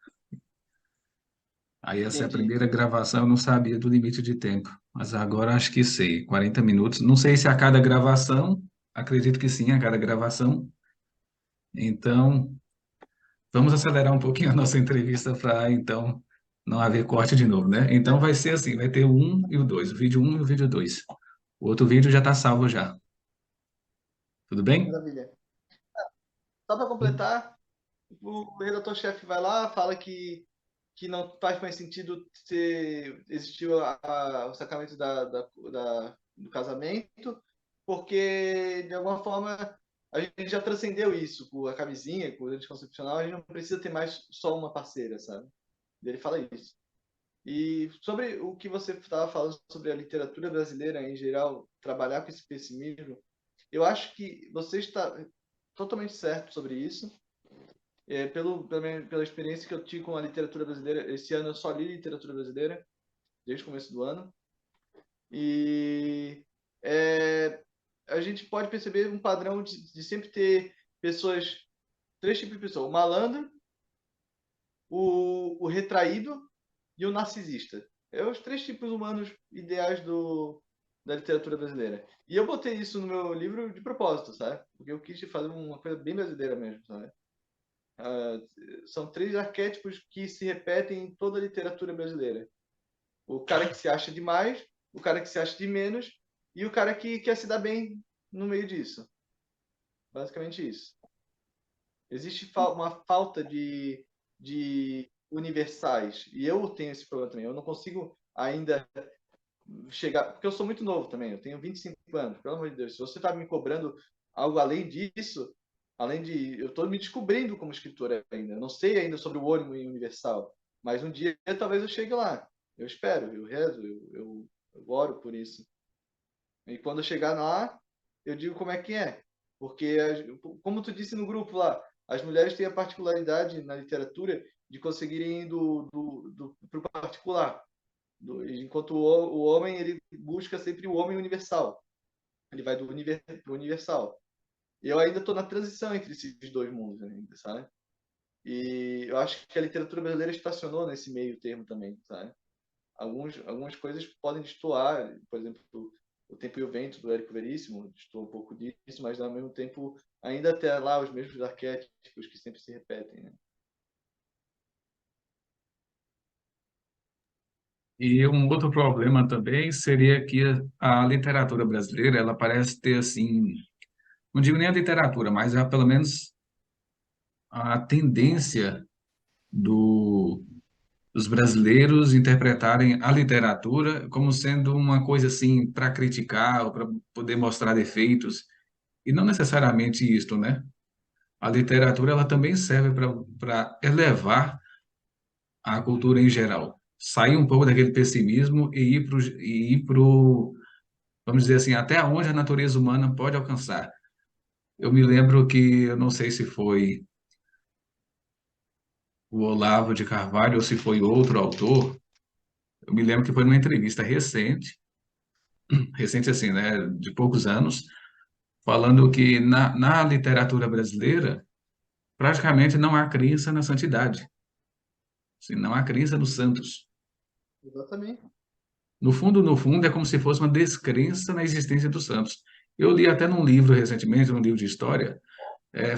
Aí essa é a Entendi. primeira gravação, eu não sabia do limite de tempo. Mas agora acho que sei, 40 minutos. Não sei se a cada gravação, acredito que sim, a cada gravação. Então, vamos acelerar um pouquinho a nossa entrevista para então não haver corte de novo, né? Então vai ser assim, vai ter o 1 e o 2, o vídeo um e o vídeo 2. O outro vídeo já está salvo já. Tudo bem? Maravilha. Só para completar, o redator-chefe vai lá, fala que não faz mais sentido existir o sacramento do casamento, porque, de alguma forma, a gente já transcendeu isso com a camisinha, com o anticoncepcional, a gente não precisa ter mais só uma parceira, sabe? Ele fala isso. E sobre o que você estava falando sobre a literatura brasileira em geral, trabalhar com esse pessimismo, eu acho que você está totalmente certo sobre isso. Pela experiência que eu tive com a literatura brasileira, esse ano eu só li literatura brasileira, desde o começo do ano. E é, a gente pode perceber um padrão de sempre ter pessoas, três tipos de pessoas: o malandro, o retraído e o narcisista. É os três tipos humanos ideais da literatura brasileira. E eu botei isso no meu livro de propósito, sabe? Porque eu quis fazer uma coisa bem brasileira mesmo, sabe? São três arquétipos que se repetem em toda a literatura brasileira. O cara que se acha demais, o cara que se acha de menos e o cara que quer se dar bem no meio disso. Basicamente isso. Existe uma falta de universais. E eu tenho esse problema também. Eu não consigo ainda chegar. Porque eu sou muito novo também. Eu tenho 25 anos. Pelo amor de Deus. Se você está me cobrando algo além disso, além de. Eu estou me descobrindo como escritor ainda. Eu não sei ainda sobre o ônimo universal. Mas um dia talvez eu chegue lá. Eu espero, eu rezo, eu oro por isso. E quando eu chegar lá, eu digo como é que é. Porque, como tu disse no grupo lá, as mulheres têm a particularidade na literatura de conseguirem ir pro particular. Enquanto o homem, ele busca sempre o homem universal. Ele vai do pro universal. E eu ainda estou na transição entre esses dois mundos, ainda, sabe? E eu acho que a literatura brasileira estacionou nesse meio termo também, sabe? Algumas coisas podem destoar, por exemplo, O Tempo e o Vento, do Érico Veríssimo, destoa um pouco disso, mas ao mesmo tempo ainda tem lá os mesmos arquétipos que sempre se repetem, né? E um outro problema também seria que a literatura brasileira, ela parece ter assim, não digo nem a literatura, mas pelo menos a tendência do, dos brasileiros interpretarem a literatura como sendo uma coisa assim para criticar ou para poder mostrar defeitos, e não necessariamente isto, né? A literatura ela também serve para elevar a cultura em geral, sair um pouco daquele pessimismo e ir pro, vamos dizer assim, até onde a natureza humana pode alcançar. Eu me lembro que, eu não sei se foi o Olavo de Carvalho ou se foi outro autor, eu me lembro que foi numa entrevista recente, recente assim, né, de poucos anos, falando que na literatura brasileira praticamente não há crença na santidade, assim, não há crença nos santos. Exatamente. No fundo, é como se fosse uma descrença na existência dos santos. Eu li até num livro recentemente, num livro de história,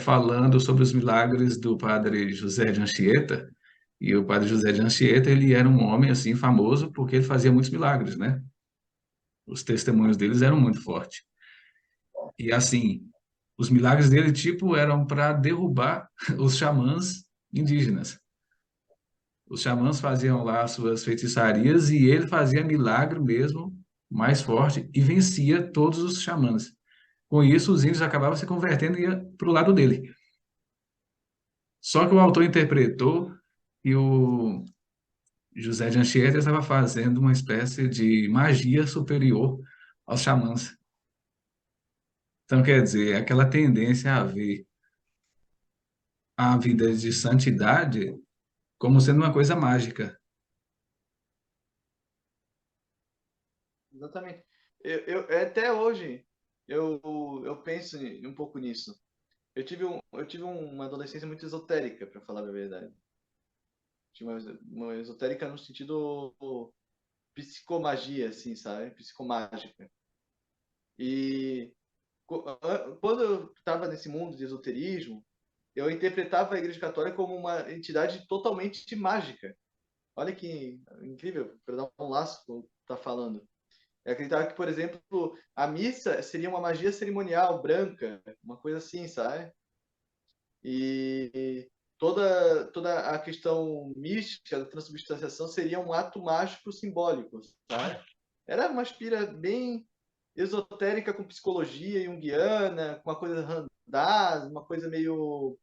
falando sobre os milagres do padre José de Anchieta. E o padre José de Anchieta, ele era um homem assim famoso porque ele fazia muitos milagres, né? Os testemunhos deles eram muito fortes. E assim, os milagres dele tipo eram para derrubar os xamãs indígenas. Os xamãs faziam lá as suas feitiçarias e ele fazia milagre mesmo, mais forte, e vencia todos os xamãs. Com isso, os índios acabavam se convertendo e ia para o lado dele. Só que o autor interpretou que o José de Anchieta estava fazendo uma espécie de magia superior aos xamãs. Então, quer dizer, aquela tendência a ver a vida de santidade como sendo uma coisa mágica. Exatamente. Até hoje, eu penso um pouco nisso. eu tive uma adolescência muito esotérica, para falar a verdade. Tinha uma esotérica no sentido psicomagia, assim, sabe? Psicomágica. E quando eu estava nesse mundo de esoterismo, eu interpretava a Igreja Católica como uma entidade totalmente mágica. Olha que incrível, para dar um laço com o que está falando. Eu acreditava que, por exemplo, a missa seria uma magia cerimonial branca, uma coisa assim, sabe? E toda a questão mística da transubstanciação seria um ato mágico simbólico, sabe? Era uma aspira bem esotérica com psicologia junguiana, com uma coisa randaz, uma coisa meio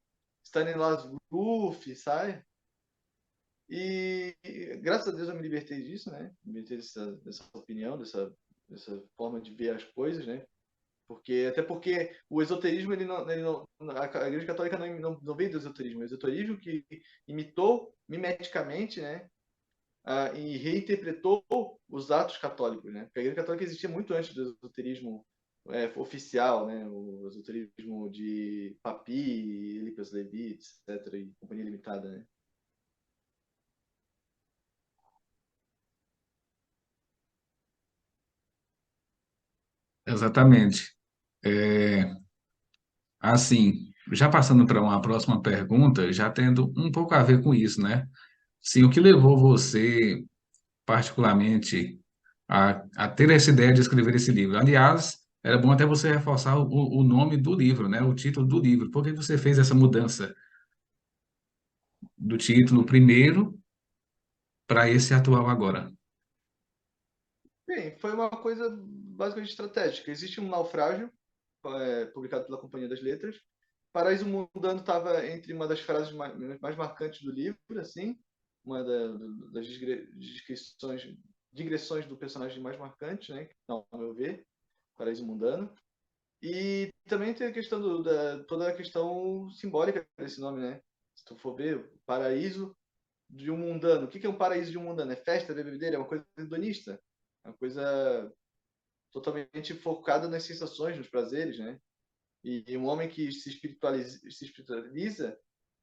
Stanislas Grof, sabe? E graças a Deus eu me libertei disso, né? Me libertei dessa opinião, dessa forma de ver as coisas, né? Até porque o esoterismo, a Igreja Católica não veio do esoterismo. O esoterismo que imitou mimeticamente, né? E reinterpretou os atos católicos, né? Porque a Igreja Católica existia muito antes do esoterismo oficial, né? O esoterismo de Papi, Elipas Levi, etc. e Companhia Limitada, né? Exatamente. É, assim, já passando para uma próxima pergunta, já tendo um pouco a ver com isso, né? Sim, o que levou você, particularmente, a ter essa ideia de escrever esse livro? Aliás, era bom até você reforçar o nome do livro, né? O título do livro. Por que você fez essa mudança do título primeiro para esse atual agora? Bem, foi uma coisa basicamente estratégica. Existe um naufrágio, publicado pela Companhia das Letras. Paraíso Mundano estava entre uma das frases mais marcantes do livro, assim, uma das descrições, digressões do personagem mais marcantes, né? Ao meu ver, Paraíso Mundano. E também tem a questão toda a questão simbólica desse nome, né? Se tu for ver, paraíso de um mundano. O que é um paraíso de um mundano? É festa, é bebedeira, é uma coisa hedonista. É uma coisa totalmente focada nas sensações, nos prazeres, né? E um homem que se espiritualiza,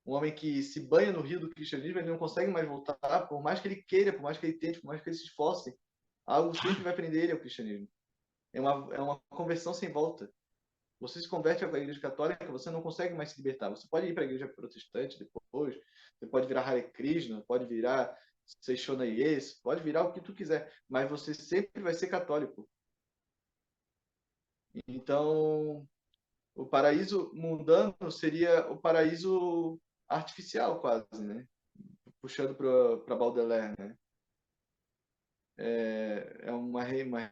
um homem que se banha no rio do cristianismo, ele não consegue mais voltar, por mais que ele queira, por mais que ele tente, por mais que ele se esforce, algo sempre vai prender ele ao cristianismo. É uma conversão sem volta. Você se converte à igreja católica, você não consegue mais se libertar. Você pode ir para a igreja protestante depois, você pode virar Hare Krishna, pode virar Seishona Yes, pode virar o que tu quiser, mas você sempre vai ser católico. Então, o paraíso mundano seria o paraíso artificial, quase, né? Puxando para Baudelaire, né? É uma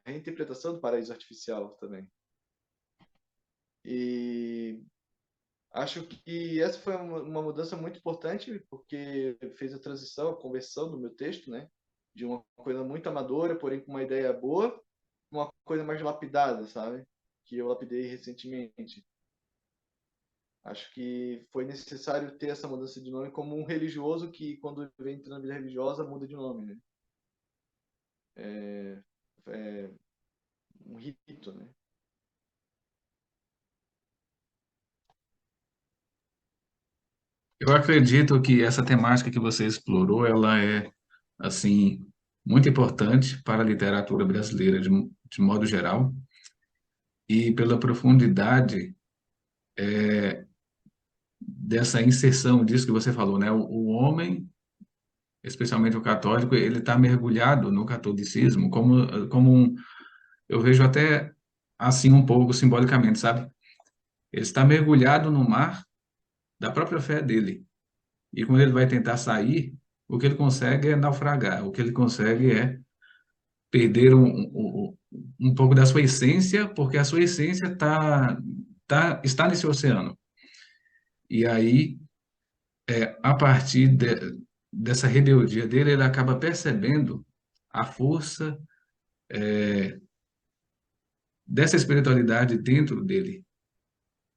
reinterpretação do paraíso artificial também. E acho que essa foi uma mudança muito importante, porque fez a transição, a conversão do meu texto, né? De uma coisa muito amadora, porém com uma ideia boa, uma coisa mais lapidada, sabe? Que eu lapidei recentemente. Acho que foi necessário ter essa mudança de nome como um religioso que, quando vem entra na vida religiosa, muda de nome, né? É um rito, né? Eu acredito que essa temática que você explorou, ela é, assim, muito importante para a literatura brasileira de modo geral, e pela profundidade dessa inserção disso que você falou, né? O homem, especialmente o católico, ele está mergulhado no catolicismo, eu vejo até assim um pouco simbolicamente, sabe? Ele está mergulhado no mar da própria fé dele. E quando ele vai tentar sair, o que ele consegue é naufragar, o que ele consegue é perder um pouco da sua essência, porque a sua essência está nesse oceano. E aí, a partir dessa rebeldia dele, ele acaba percebendo a força dessa espiritualidade dentro dele.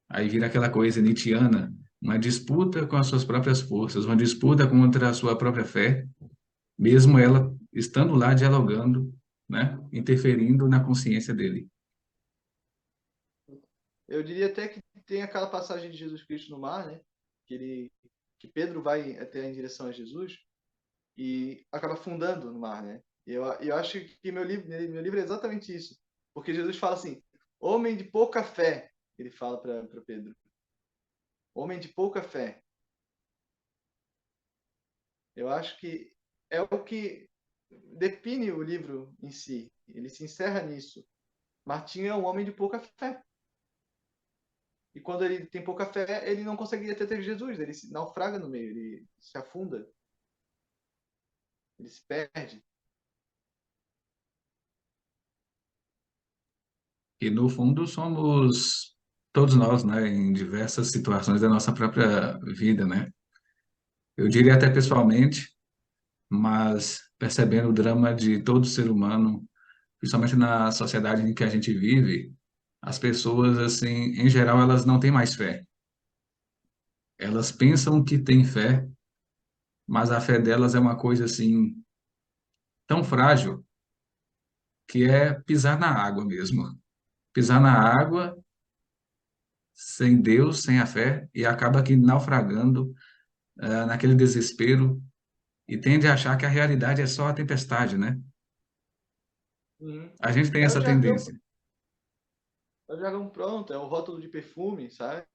Aí vira aquela coisa nietzschiana, uma disputa com as suas próprias forças, uma disputa contra a sua própria fé, mesmo ela estando lá dialogando, né, interferindo na consciência dele. Eu diria até que tem aquela passagem de Jesus Cristo no mar, né? Que Pedro vai até em direção a Jesus e acaba afundando no mar, né? E eu acho que meu livro é exatamente isso. Porque Jesus fala assim, homem de pouca fé, ele fala para Pedro. Homem de pouca fé. Eu acho que é o que define o livro em si. Ele se encerra nisso. Martinho é um homem de pouca fé. E quando ele tem pouca fé, ele não conseguiria ter Jesus. Ele se naufraga no meio, ele se afunda, ele se perde. E no fundo somos todos nós, né, em diversas situações da nossa própria vida, né? Eu diria até pessoalmente, mas percebendo o drama de todo ser humano, principalmente na sociedade em que a gente vive, as pessoas, assim, em geral, elas não têm mais fé. Elas pensam que têm fé, mas a fé delas é uma coisa, assim, tão frágil que é pisar na água mesmo. Pisar na água sem Deus, sem a fé, e acaba aqui naufragando, naquele desespero, e tende a achar que a realidade é só a tempestade, né? Uhum. A gente tem É o essa jargão, tendência. é o jargão pronto, é o rótulo de perfume, sabe?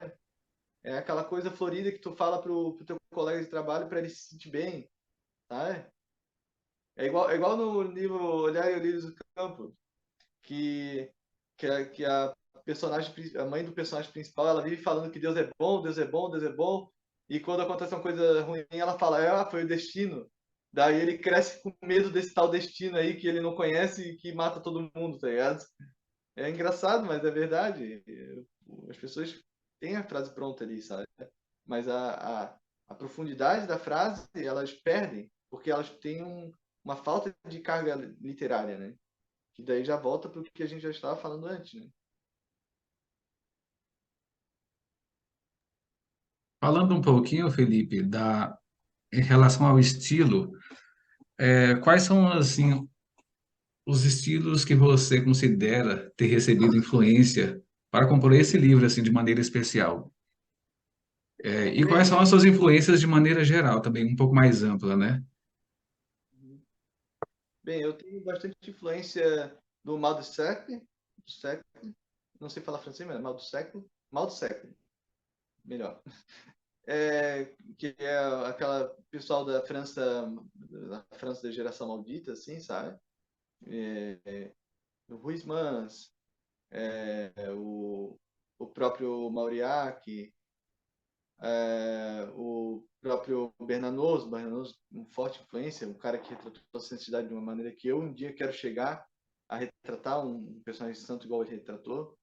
É aquela coisa florida que tu fala pro teu colega de trabalho para ele se sentir bem, sabe? É igual no livro Olhar e Lírios do Campo, que, que a personagem, a mãe do personagem principal, ela vive falando que Deus é bom, Deus é bom, Deus é bom, e quando acontece uma coisa ruim, ela fala, foi o destino. Daí ele cresce com medo desse tal destino aí que ele não conhece e que mata todo mundo, tá ligado? É engraçado, mas é verdade. As pessoas têm a frase pronta ali, sabe? Mas a profundidade da frase, elas perdem, porque elas têm uma falta de carga literária, né? Que daí já volta para o que a gente já estava falando antes, né? Falando um pouquinho, Felipe, em relação ao estilo, quais são, assim, os estilos que você considera ter recebido influência para compor esse livro, assim, de maneira especial? E quais são as Bem, suas influências de maneira geral, também um pouco mais ampla, né? bem, eu tenho bastante influência do mal do século, não sei falar francês, mas mal do século, melhor. Que é aquela pessoal da França da geração maldita, assim, sabe? O Ruiz Mans, o próprio Mauriac, o próprio Bernanos, uma forte influência, um cara que retratou a santidade de uma maneira que eu um dia quero chegar a retratar um personagem santo igual ele retratou.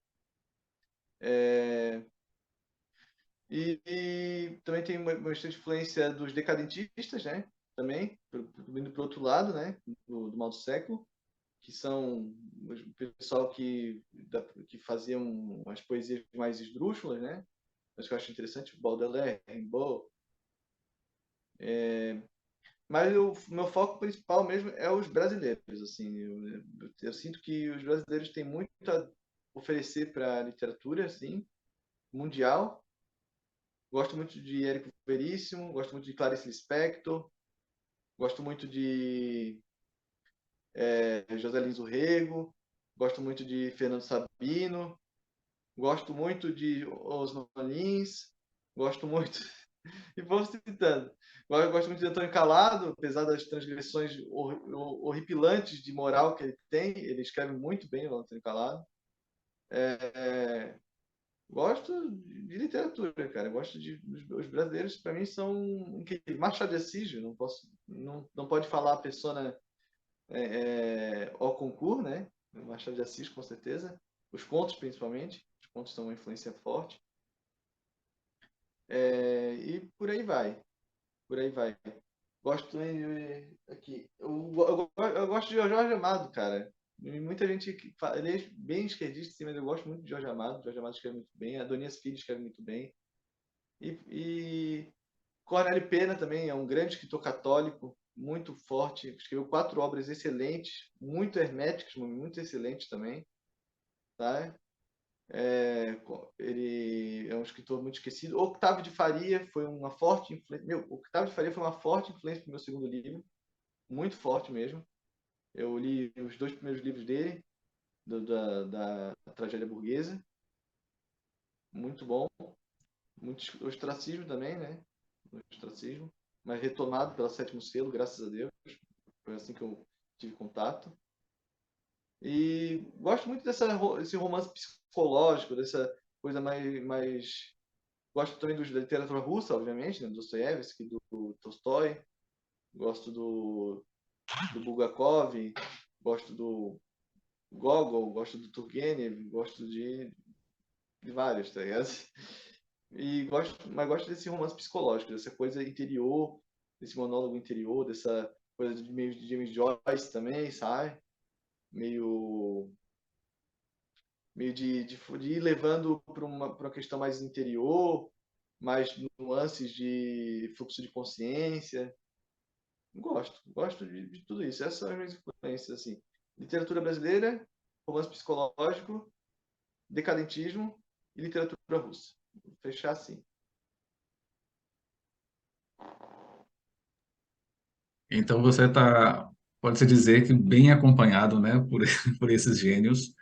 É, e também tem bastante influência dos decadentistas, né? Também, indo para o outro lado, né? Do mal do século, que são o pessoal que faziam as poesias mais esdrúxulas, né? Mas que eu acho interessante, Baudelaire, Rimbaud. Mas o meu foco principal mesmo é os brasileiros. Assim, eu sinto que os brasileiros têm muito a oferecer para a literatura, assim, mundial. Gosto muito de Érico Veríssimo, gosto muito de Clarice Lispector, gosto muito de José Lins Urrego, gosto muito de Fernando Sabino, gosto muito de Osmar Lins, gosto muito e vou citando. Gosto muito de Antônio Calado, apesar das transgressões horripilantes de moral que ele tem, ele escreve muito bem o Antônio Calado. É, gosto de literatura, cara. Gosto os brasileiros, para mim, são incríveis. Machado de Assis, não pode falar a pessoa ao concurso, né? Machado de Assis, com certeza. Os contos, principalmente. Os contos são uma influência forte. E por aí vai. Por aí vai. Gosto aqui. Eu gosto de Jorge Amado, cara. E muita gente ele é bem esquerdista, sim, mas eu gosto muito de Jorge Amado. Jorge Amado escreve muito bem. Adonias Filho escreve muito bem. E Cornélio Pena também é um grande escritor católico, muito forte. Escreveu 4 obras excelentes, muito herméticas, muito excelentes também. Tá? Ele é um escritor muito esquecido. Octávio de Faria foi uma forte influência. Octávio de Faria foi uma forte influência para o meu segundo livro, muito forte mesmo. Eu li os 2 primeiros livros dele, da Tragédia Burguesa, muito bom. Muito ostracismo também, né? Ostracismo, mas retomado pela Sétimo Selo, graças a Deus. Foi assim que eu tive contato. E gosto muito desse romance psicológico, dessa coisa mais. Gosto também da literatura russa, obviamente, né? Do Dostoiévski, do Tolstói. Gosto do Bulgakov, gosto do Gogol, gosto do Turgenev, gosto de vários, tá ligado? Mas gosto desse romance psicológico, dessa coisa interior, desse monólogo interior, dessa coisa de meio de James Joyce também, sabe? Meio de ir levando para uma questão mais interior, mais nuances de fluxo de consciência. Gosto de tudo isso. Essas são as minhas influências, assim. Literatura brasileira, romance psicológico, decadentismo e literatura russa. Vou fechar assim. Então você está, pode-se dizer que bem acompanhado, né, por, por esses gênios,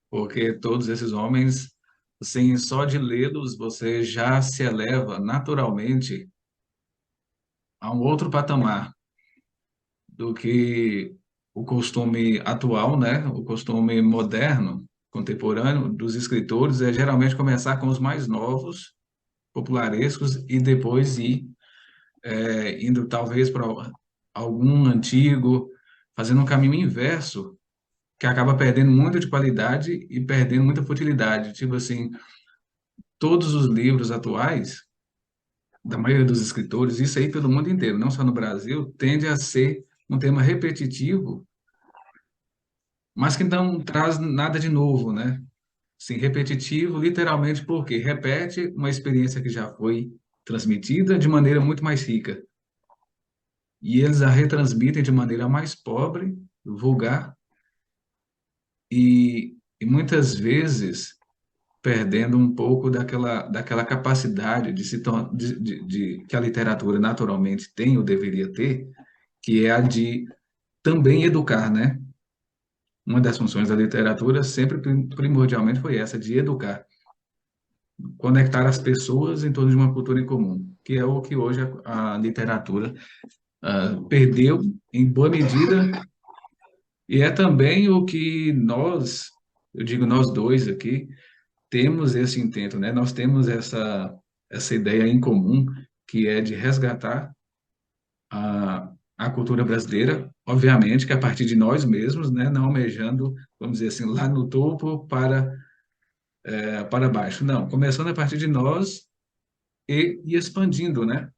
porque todos esses homens, assim, só de lê-los, você já se eleva naturalmente a um outro patamar do que o costume atual, né, o costume moderno, contemporâneo dos escritores, é geralmente começar com os mais novos, popularescos, e depois ir indo talvez para algum antigo, fazendo um caminho inverso, que acaba perdendo muito de qualidade e perdendo muita futilidade. Tipo assim, todos os livros atuais, da maioria dos escritores, isso aí pelo mundo inteiro, não só no Brasil, tende a ser um tema repetitivo, mas que não traz nada de novo, né? Sim, repetitivo, literalmente porque repete uma experiência que já foi transmitida de maneira muito mais rica. E eles a retransmitem de maneira mais pobre, vulgar e muitas vezes perdendo um pouco daquela capacidade de se que a literatura naturalmente tem ou deveria ter, que é a de também educar, né? Uma das funções da literatura sempre primordialmente foi essa, de educar, conectar as pessoas em torno de uma cultura em comum, que é o que hoje a literatura perdeu em boa medida. E é também o que nós, eu digo nós dois aqui, temos esse intento, né? Nós temos essa ideia em comum, que é de resgatar a cultura brasileira, obviamente que a partir de nós mesmos, né? Não almejando, vamos dizer assim, lá no topo para baixo. Não, começando a partir de nós e expandindo, né?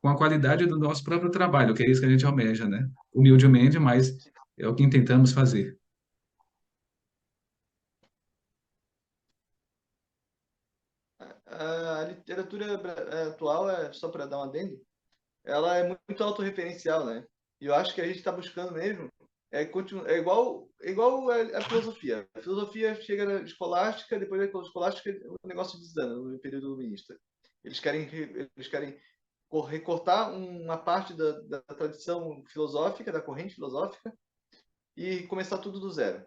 Com a qualidade do nosso próprio trabalho, que é isso que a gente almeja, né? Humildemente, mas é o que tentamos fazer. A literatura atual, só para dar um adendo, ela é muito autorreferencial, né? E eu acho que a gente está buscando mesmo igual a filosofia. A filosofia chega na escolástica, depois da escolástica o negócio desanda no período iluminista. Eles querem recortar uma parte da tradição filosófica, da corrente filosófica, e começar tudo do zero.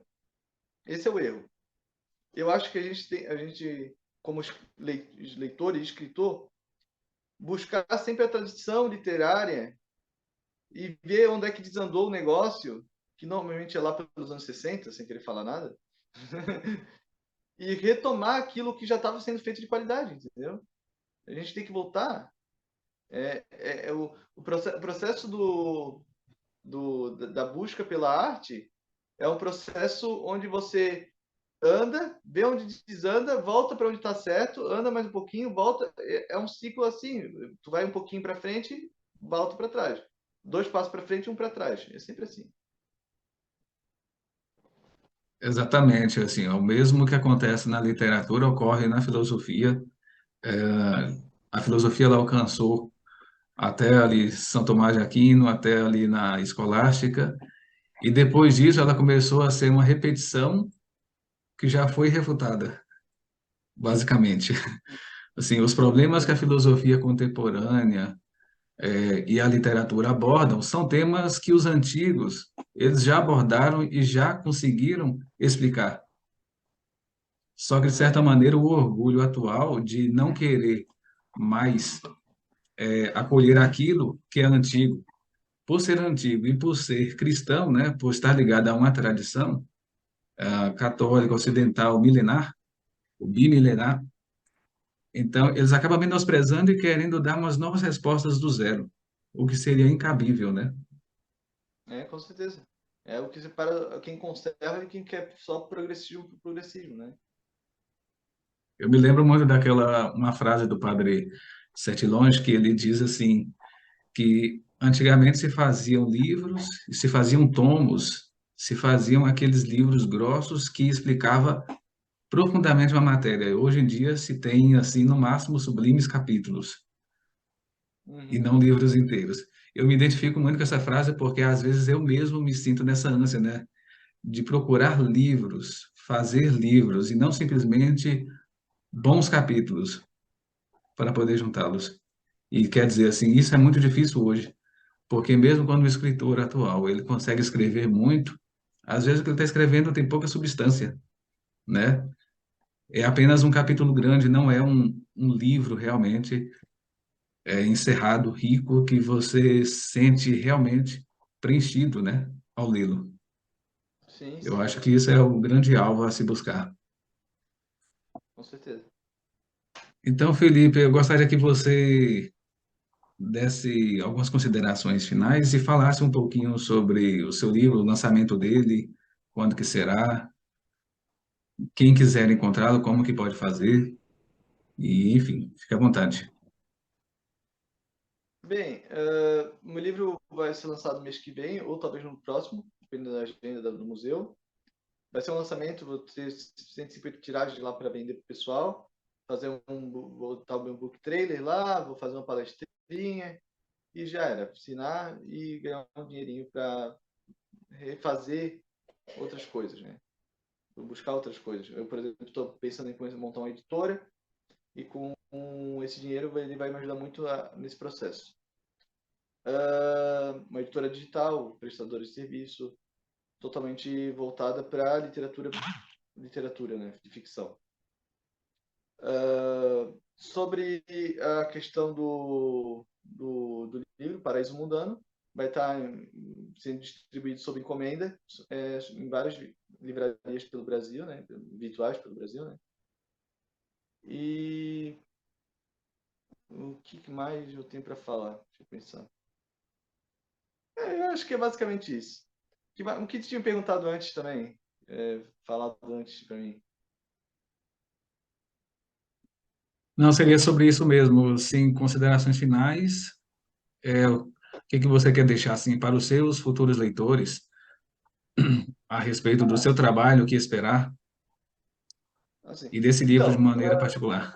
Esse é o erro. Eu acho que a gente como leitor e escritor, buscar sempre a tradição literária e ver onde é que desandou o negócio, que normalmente é lá pelos anos 60, sem querer falar nada, e retomar aquilo que já estava sendo feito de qualidade, entendeu? A gente tem que voltar. O processo da busca pela arte é um processo onde você anda, vê onde desanda, volta para onde está certo, anda mais um pouquinho, volta. É um ciclo assim. Tu vai um pouquinho para frente, volta para trás. 2 passos para frente, um para trás. É sempre assim. Exatamente, assim, o mesmo que acontece na literatura ocorre na filosofia. A filosofia ela alcançou até ali São Tomás de Aquino, até ali na escolástica, e depois disso ela começou a ser uma repetição que já foi refutada. basicamente. Assim, os problemas que a filosofia contemporânea e a literatura abordam são temas que os antigos eles já abordaram e já conseguiram explicar. Só que, de Uhum. certa maneira, o orgulho atual de não querer mais acolher aquilo que é antigo, por ser antigo e por ser cristão, né, por estar ligado a uma tradição católica, ocidental, milenar, o bimilenar, então eles acabam menosprezando e querendo dar umas novas respostas do zero, o que seria incabível, né? Com certeza. É o que separa quem conserva e quem quer só progressismo por progressismo, né? Eu me lembro muito daquela uma frase do padre Sertilonge que ele diz assim que antigamente se faziam livros, se faziam tomos, se faziam aqueles livros grossos que explicava profundamente uma matéria. Hoje em dia se tem assim no máximo sublimes capítulos e Uhum. não livros inteiros. Eu me identifico muito com essa frase porque às vezes eu mesmo me sinto nessa ânsia, né, de procurar livros, fazer livros e não simplesmente bons capítulos para poder juntá-los. E quer dizer assim, isso é muito difícil hoje, porque mesmo quando o escritor atual ele consegue escrever muito, às vezes o que ele está escrevendo tem pouca substância, né? É apenas um capítulo grande, não é um livro realmente encerrado, rico, que você sente realmente preenchido, né, ao lê-lo. Sim, Eu sim, acho que isso é o grande alvo a se buscar. com certeza. Então, Felipe, eu gostaria que você desse algumas considerações finais e falasse um pouquinho sobre o seu livro, o lançamento dele, quando que será, quem quiser encontrá-lo, como que pode fazer, e enfim, fique à vontade. Bem, o meu livro vai ser lançado mês que vem, ou talvez no próximo, dependendo da agenda do museu. Vai ser um lançamento, vou ter 150 tiragens lá para vender para o pessoal. Vou botar o meu book trailer lá, vou fazer uma palestrinha e já era. Assinar e ganhar um dinheirinho para refazer outras coisas, né? Vou buscar outras coisas. Eu, por exemplo, estou pensando em montar uma editora e com esse dinheiro ele vai me ajudar muito nesse processo. Uma editora digital, prestadora de serviço, totalmente voltada para literatura, né, de ficção. Sobre a questão do livro Paraíso Mundano, vai estar sendo distribuído sob encomenda em várias livrarias pelo Brasil, né, virtuais pelo Brasil, né. E o que mais eu tenho para falar? Deixa eu pensar. Eu acho que é basicamente isso. O que tu tinha perguntado antes também? Falado antes para mim. Não, seria sobre isso mesmo, sim, considerações finais, o que que você quer deixar assim para os seus futuros leitores a respeito do seu trabalho, o que esperar, Assim. e desse livro de Então, maneira particular.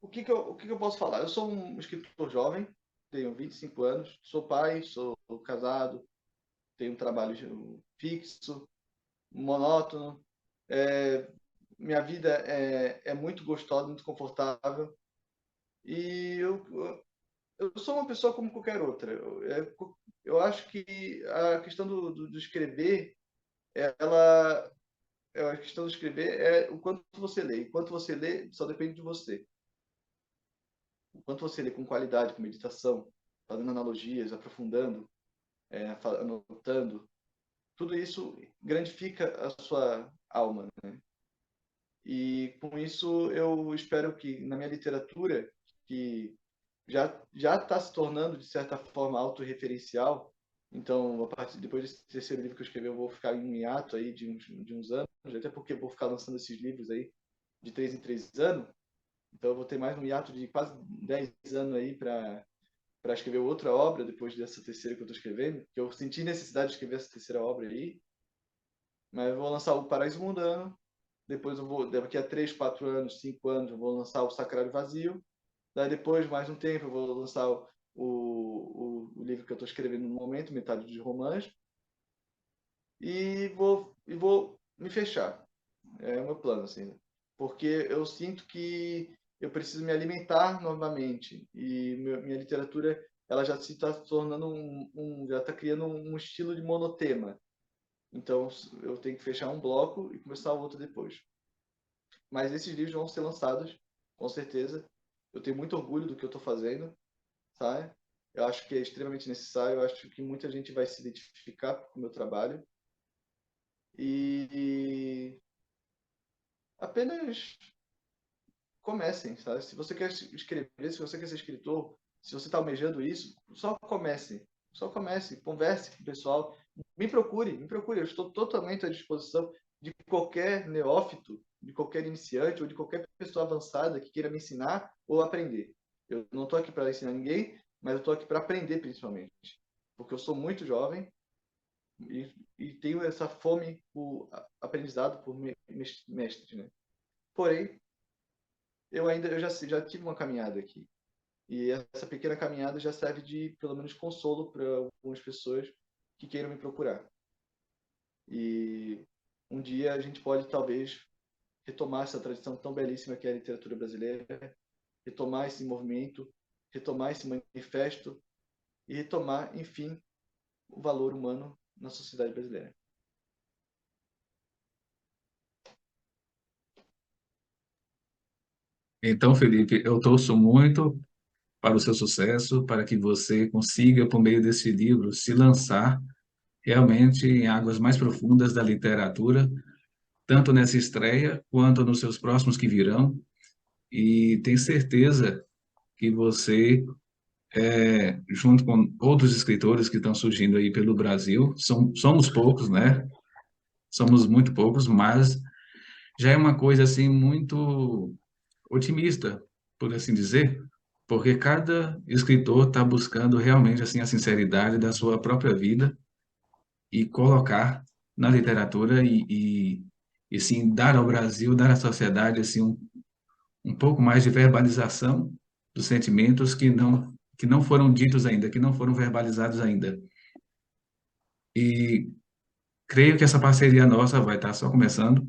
o que que eu posso falar? Eu sou um escritor jovem, tenho 25 anos, sou pai, sou casado, tenho um trabalho fixo, monótono. É, minha vida é muito gostosa, muito confortável. E eu sou uma pessoa como qualquer outra. Eu acho que a questão do escrever, ela, a questão do escrever é o quanto você lê. O quanto você lê só depende de você. O quanto você lê com qualidade, com meditação, fazendo analogias, aprofundando, anotando, tudo isso grandifica a sua alma, né? E com isso eu espero que na minha literatura, que já está se tornando de certa forma autorreferencial, então depois desse terceiro livro que eu escrevi eu vou ficar em um hiato aí de uns anos, até porque eu vou ficar lançando esses livros aí de 3 em 3 anos, então eu vou ter mais um hiato de quase 10 anos aí para escrever outra obra depois dessa terceira que eu estou escrevendo, que eu senti necessidade de escrever essa terceira obra aí, mas eu vou lançar o Paraíso Mundano, depois eu vou, daqui a 3, 4 anos, 5 anos, eu vou lançar o Sacrário Vazio, daí depois, mais um tempo, eu vou lançar o livro que eu estou escrevendo no momento, Metade de Romãs, e vou me fechar. É o meu plano, assim. porque eu sinto que eu preciso me alimentar novamente e minha literatura ela já se está tornando já está criando um estilo de monotema. Então eu tenho que fechar um bloco e começar o outro depois. Mas esses livros vão ser lançados, com certeza. Eu tenho muito orgulho do que eu estou fazendo, sabe? Eu acho que é extremamente necessário. Eu acho que muita gente vai se identificar com o meu trabalho. E apenas comecem, sabe? Se você quer escrever, se você quer ser escritor, se você está almejando isso, só comece. Só comece, converse com o pessoal. Me procure, me procure. Eu estou totalmente à disposição de qualquer neófito, de qualquer iniciante ou de qualquer pessoa avançada que queira me ensinar ou aprender. Eu não estou aqui para ensinar ninguém, mas eu estou aqui para aprender principalmente. Porque eu sou muito jovem e tenho essa fome por aprendizado, por mestre, né? Porém, eu já tive uma caminhada aqui. E essa pequena caminhada já serve de, pelo menos, consolo para algumas pessoas que queiram me procurar. E um dia a gente pode, talvez, retomar essa tradição tão belíssima que é a literatura brasileira, retomar esse movimento, retomar esse manifesto e retomar, enfim, o valor humano na sociedade brasileira. Então, Felipe, eu torço muito para o seu sucesso, para que você consiga, por meio desse livro, se lançar realmente em águas mais profundas da literatura, tanto nessa estreia quanto nos seus próximos que virão. E tenho certeza que você, junto com outros escritores que estão surgindo aí pelo Brasil, somos poucos, né? Somos muito poucos, mas já é uma coisa assim muito otimista, por assim dizer, porque cada escritor está buscando realmente assim a sinceridade da sua própria vida e colocar na literatura e sim dar ao Brasil, dar à sociedade assim um pouco mais de verbalização dos sentimentos que não foram ditos ainda, que não foram verbalizados ainda. E creio que essa parceria nossa vai estar só começando.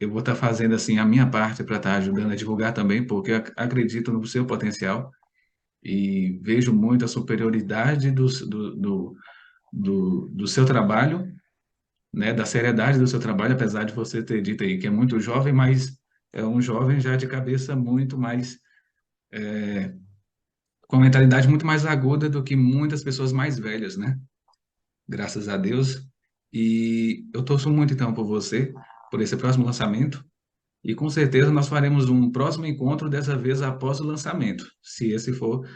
Eu vou estar fazendo assim a minha parte para estar ajudando a divulgar também, porque eu acredito no seu potencial e vejo muito a superioridade do seu trabalho, né, da seriedade do seu trabalho, apesar de você ter dito aí que é muito jovem, mas é um jovem já de cabeça muito mais, com a mentalidade muito mais aguda do que muitas pessoas mais velhas, né? Graças a Deus. E eu torço muito então por você, por esse próximo lançamento. E com certeza nós faremos um próximo encontro, dessa vez após o lançamento, se esse for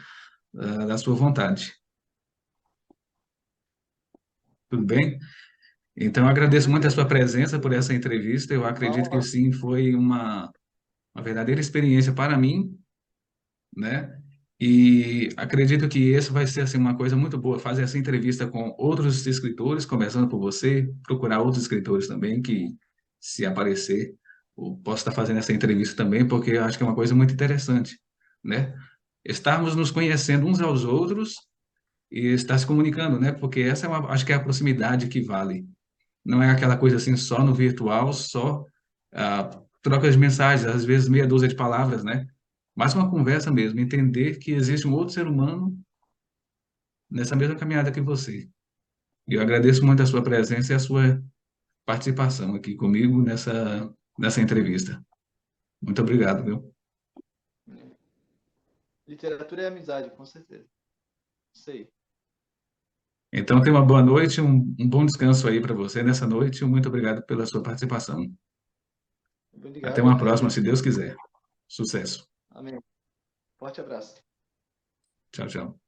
da sua vontade. Tudo bem? Então, eu Com agradeço muito a certeza. sua presença por essa entrevista. Eu Uma acredito que honra. sim, foi uma verdadeira experiência para mim, né? E acredito que isso vai ser assim uma coisa muito boa, fazer essa entrevista com outros escritores, começando por você, procurar outros escritores também que, se aparecer, eu posso estar fazendo essa entrevista também, porque eu acho que é uma coisa muito interessante, né? Estarmos nos conhecendo uns aos outros e estar se comunicando, né? Porque essa é acho que é a proximidade que vale. Não é aquela coisa assim só no virtual, só troca de mensagens, às vezes meia dúzia de palavras, né? Mas uma conversa mesmo, entender que existe um outro ser humano nessa mesma caminhada que você. E eu agradeço muito a sua presença e a sua participação aqui comigo nessa entrevista. Muito obrigado, viu? Literatura é amizade, com certeza. Isso aí. Então, tenha uma boa noite, um bom descanso aí para você nessa noite e muito obrigado pela sua participação. Até Obrigado, eu uma que próxima, se agradeço. Deus quiser. Sucesso. Amém. Forte abraço. Tchau, tchau.